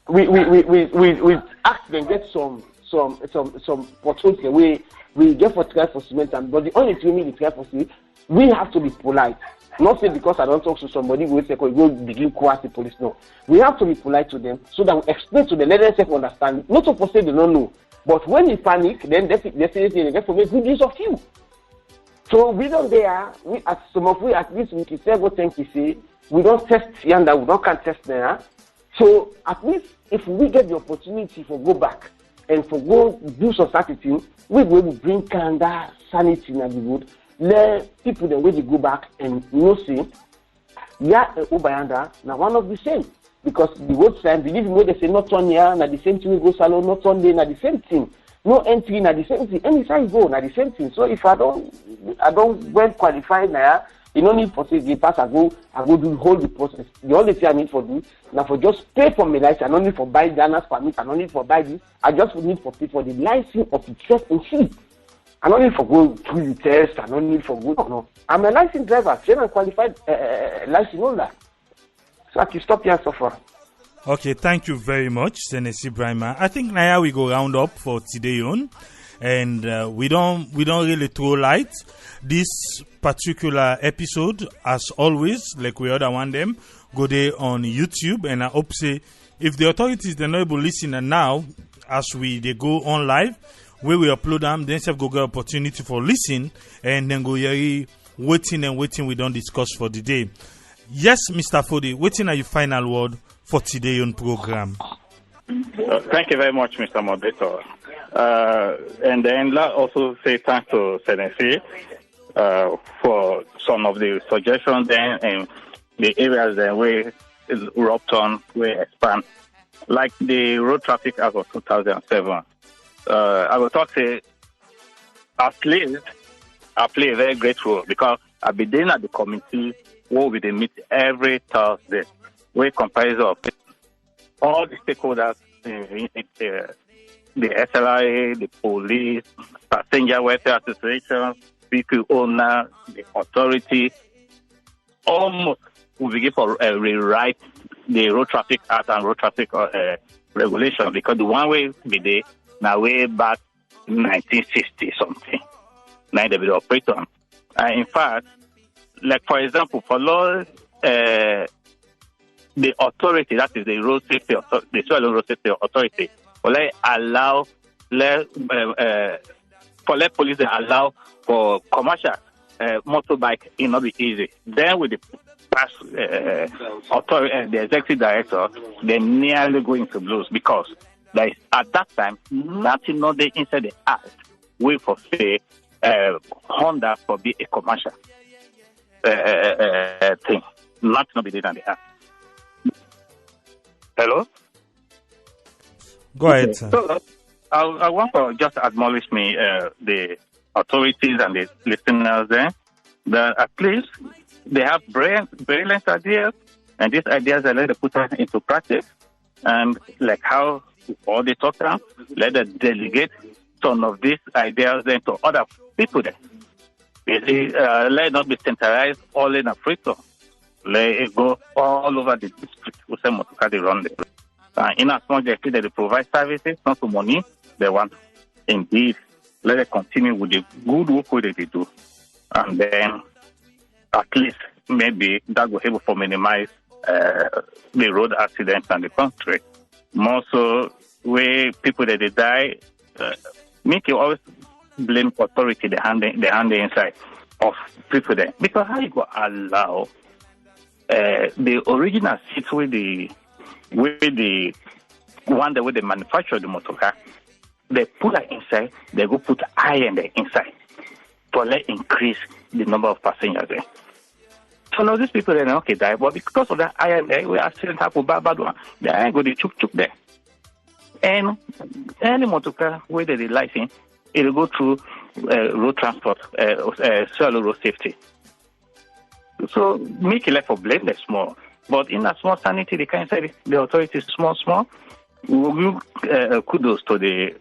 we ask them get some portfolio we get for try for cement, but the only thing we try for we have to be polite. Not say because I don't talk to somebody, we say go begin coerce the police. No, we have to be polite to them so that we explain to them, let them self understand. Not to say they don't know, but when you panic, then they say they get for make good use of you. So we don't there. We at some of we at least we can say go thank you say we don't test yonder, we don't can test there. So at least if we get the opportunity for go back and for go do society, we will bring kind of sanity in the road. Let people then when they go back and say, yeah, Ubayanda, now one of the same. Because the road sign, believe me, they say not on here, not the same thing, we go Salone, not on there, not the same thing. No entry, not the same thing. Anytime you go, not the same thing. So if I don't well qualified now, you don't need for say the pass, I go do hold the process. The only thing I need for do, now for just pay for my license, I don't need for buy Dana's permit, I don't need for buy this, I just would need for pay for the license of the test and see. I don't need for go through the test. I don't need for go. No. I'm a licensed driver, same and qualified license holder. So I can stop here and suffer. Okay, thank you very much, Senesie Brima. I think now we go round up for today on, and we don't really throw light. This particular episode, as always, like we other one them, go there on YouTube, and I hope say if the authorities they're not able to listen, and now as they go on live. Where we upload them, then have go get opportunity for listen, and then go here waiting we don't discuss for the day. Yes, Mr. Foday, waiting are your final word for today on program. Thank you very much, Mr. Moderator. And then let's also say thanks to Senesie for some of the suggestions then and the areas that we worked on, we expand, like the Road Traffic Act of 2007. I will talk say at least I play a very great role because I've been doing at the committee where we meet every Thursday. We comprise of all the stakeholders, the SLA, the police, passenger welfare associations, vehicle owner, the authority. Almost we begin for rewrite the Road Traffic Act and Road Traffic regulation because the one way be there. Now way back 1960 something. Now they will operate on. In fact, like for example, for law, the authority that is the road safety, the Sierra Leone Road Safety Authority, for let allow police they allow for commercial motorbike, it not be easy. Then with the past authority, the executive director, they nearly go into blows because. Like at that time, nothing not there inside the act. We for say Honda for be a commercial thing. Nothing not be there in the act. Hello. Go ahead, sir. So, I want to just acknowledge me the authorities and the listeners there that at least they have brilliant ideas, and these ideas are let them put them into practice, and like how. All the talk around, let them delegate some of these ideas then to other people then. Let it not be centralized all in Africa. Let it go all over the district. We say Motoka run there. In as much as they provide services, not to money, they want indeed let them continue with the good work that they do. And then at least maybe that will help for minimize the road accidents in the country. More so, where people that they die, make you always blame authority, the hand inside of people there. Because how you go allow the original seats with the one that with the manufacture the motor car, they put that inside, they go put iron there inside to let increase the number of passengers there. So now these people then okay die, but because of that iron there, we accident happen bad one. The iron go the chuk there. And any motor car where they license, it will go through road transport, Sierra road safety. So make it like for blame the small. But in a small sanity, they can say the authority is small. We will give kudos to the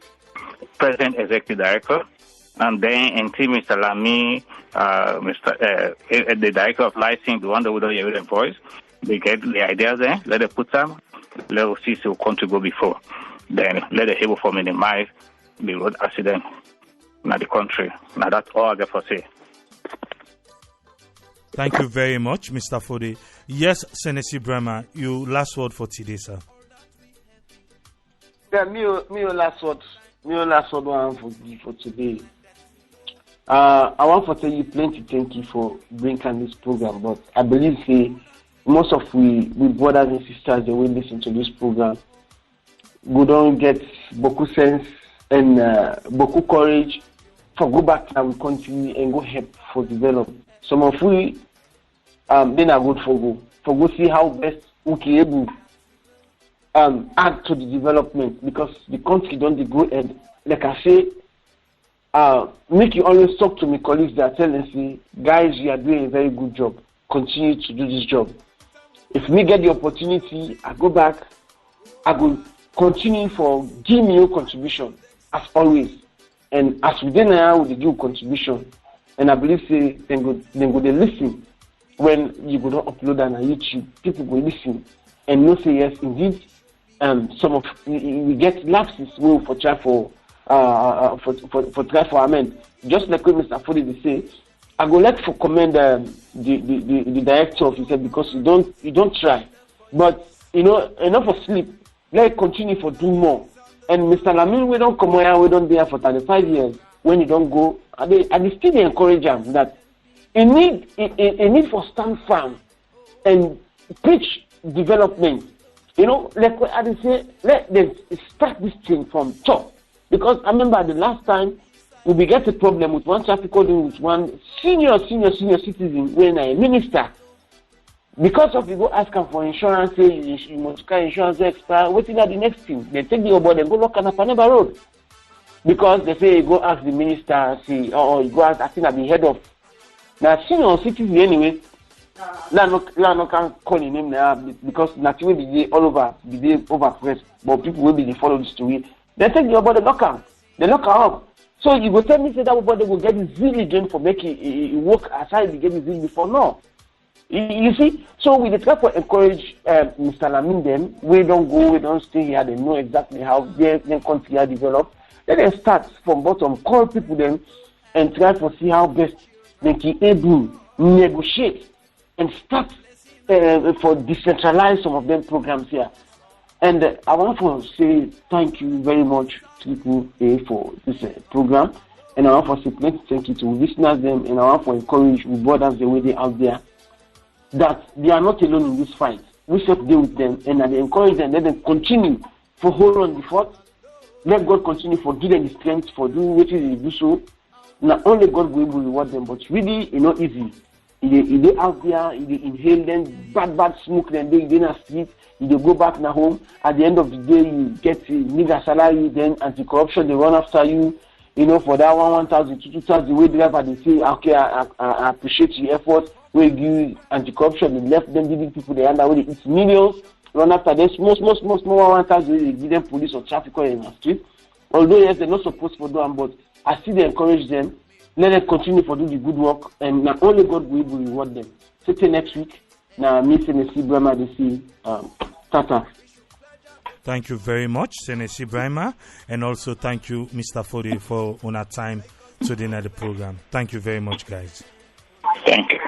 present executive director And then until Mr. Lamy, the director of licensing, the one that would not hear the voice, they get the ideas there, let them put them, let us see who come to go before. Then let the able for minimize the road accident in the country. Now that's all I got for say. Thank you very much, Mr. Foday. Yes, Senesie Brima, you last word for today, sir. Yeah, me last word one for today. I want to tell you plenty thank you for bringing this program, but I believe most of we brothers and sisters that will listen to this program, we don't get beaucoup sense and beaucoup courage for go back to our country and go help for develop. Some of we then are good for go see how best we can able add to the development, because the country don't go ahead. Like I say, make you always talk to my colleagues that tell them, say, guys, you are doing a very good job. Continue to do this job. If me get the opportunity, I go back, I will continue for give me your contribution as always. And as we then now with the give contribution, and I believe say then go they listen when you go to upload on YouTube. People will listen and know say yes indeed. Some of we get lapses will for try for try for amend. Just like what Mr. Foday say, I go let for commend the director of said because you don't try, but enough of sleep. Let continue for do more. And Mr. Lamin, we don't come here, we don't there for 35 years. When you don't go, I still encourage him that a need for stand firm and preach development. Like what I say, let them start this thing from top. Because I remember the last time we get a problem with one traffic coding with one senior citizen when a minister. Because of you go ask them for insurance, say you must carry insurance extra, waiting at the next thing. They take the board and go look at Paneba Road. Because they say you go ask the minister, see, or you go ask, I think at the head of. Now, senior citizen anyway, no can call him name now because nothing will be all over, press, but people will be follow the story. They take the board and lock them. They lock her up. So you go tell me say that body will get his zeal again for making it work aside to get his zeal before no. You see, so we try to encourage Mr. Lamin them. We don't go, we don't stay here. They know exactly how their country are developed. Let them start from bottom, call people them, and try to see how best they can able negotiate and start for decentralize some of them programs here. And I want to say thank you very much to people for this program, and I want to say plenty thank you to listeners them, and I want to encourage we brothers the way they out there, that they are not alone in this fight. We should deal with them, and I encourage them, let them continue for hold on the fort. Let God continue for give them the strength for do what they do so. Not only God will reward them, but really, easy. They out there, they inhale them, bad smoke, then they in a street, they go back now home. At the end of the day, you get nigger salary, then anti-corruption, they run after you. For that 1,000, 2,000, way driver, they say, okay, I appreciate your effort. We give anti-corruption, they left them giving people the hand away, it's millions, run after them, small 1,000, they give them police or traffic in the street. Although, yes, they're not supposed to do them, but I still encourage them, let them continue to do the good work, and not only God will reward them. So till next week, now, me, Senesie Brima, they see, Tata. Thank you very much, Senesie Brima, and also thank you, Mr. Foday, for on our time today at the program. Thank you very much, guys. Thank you.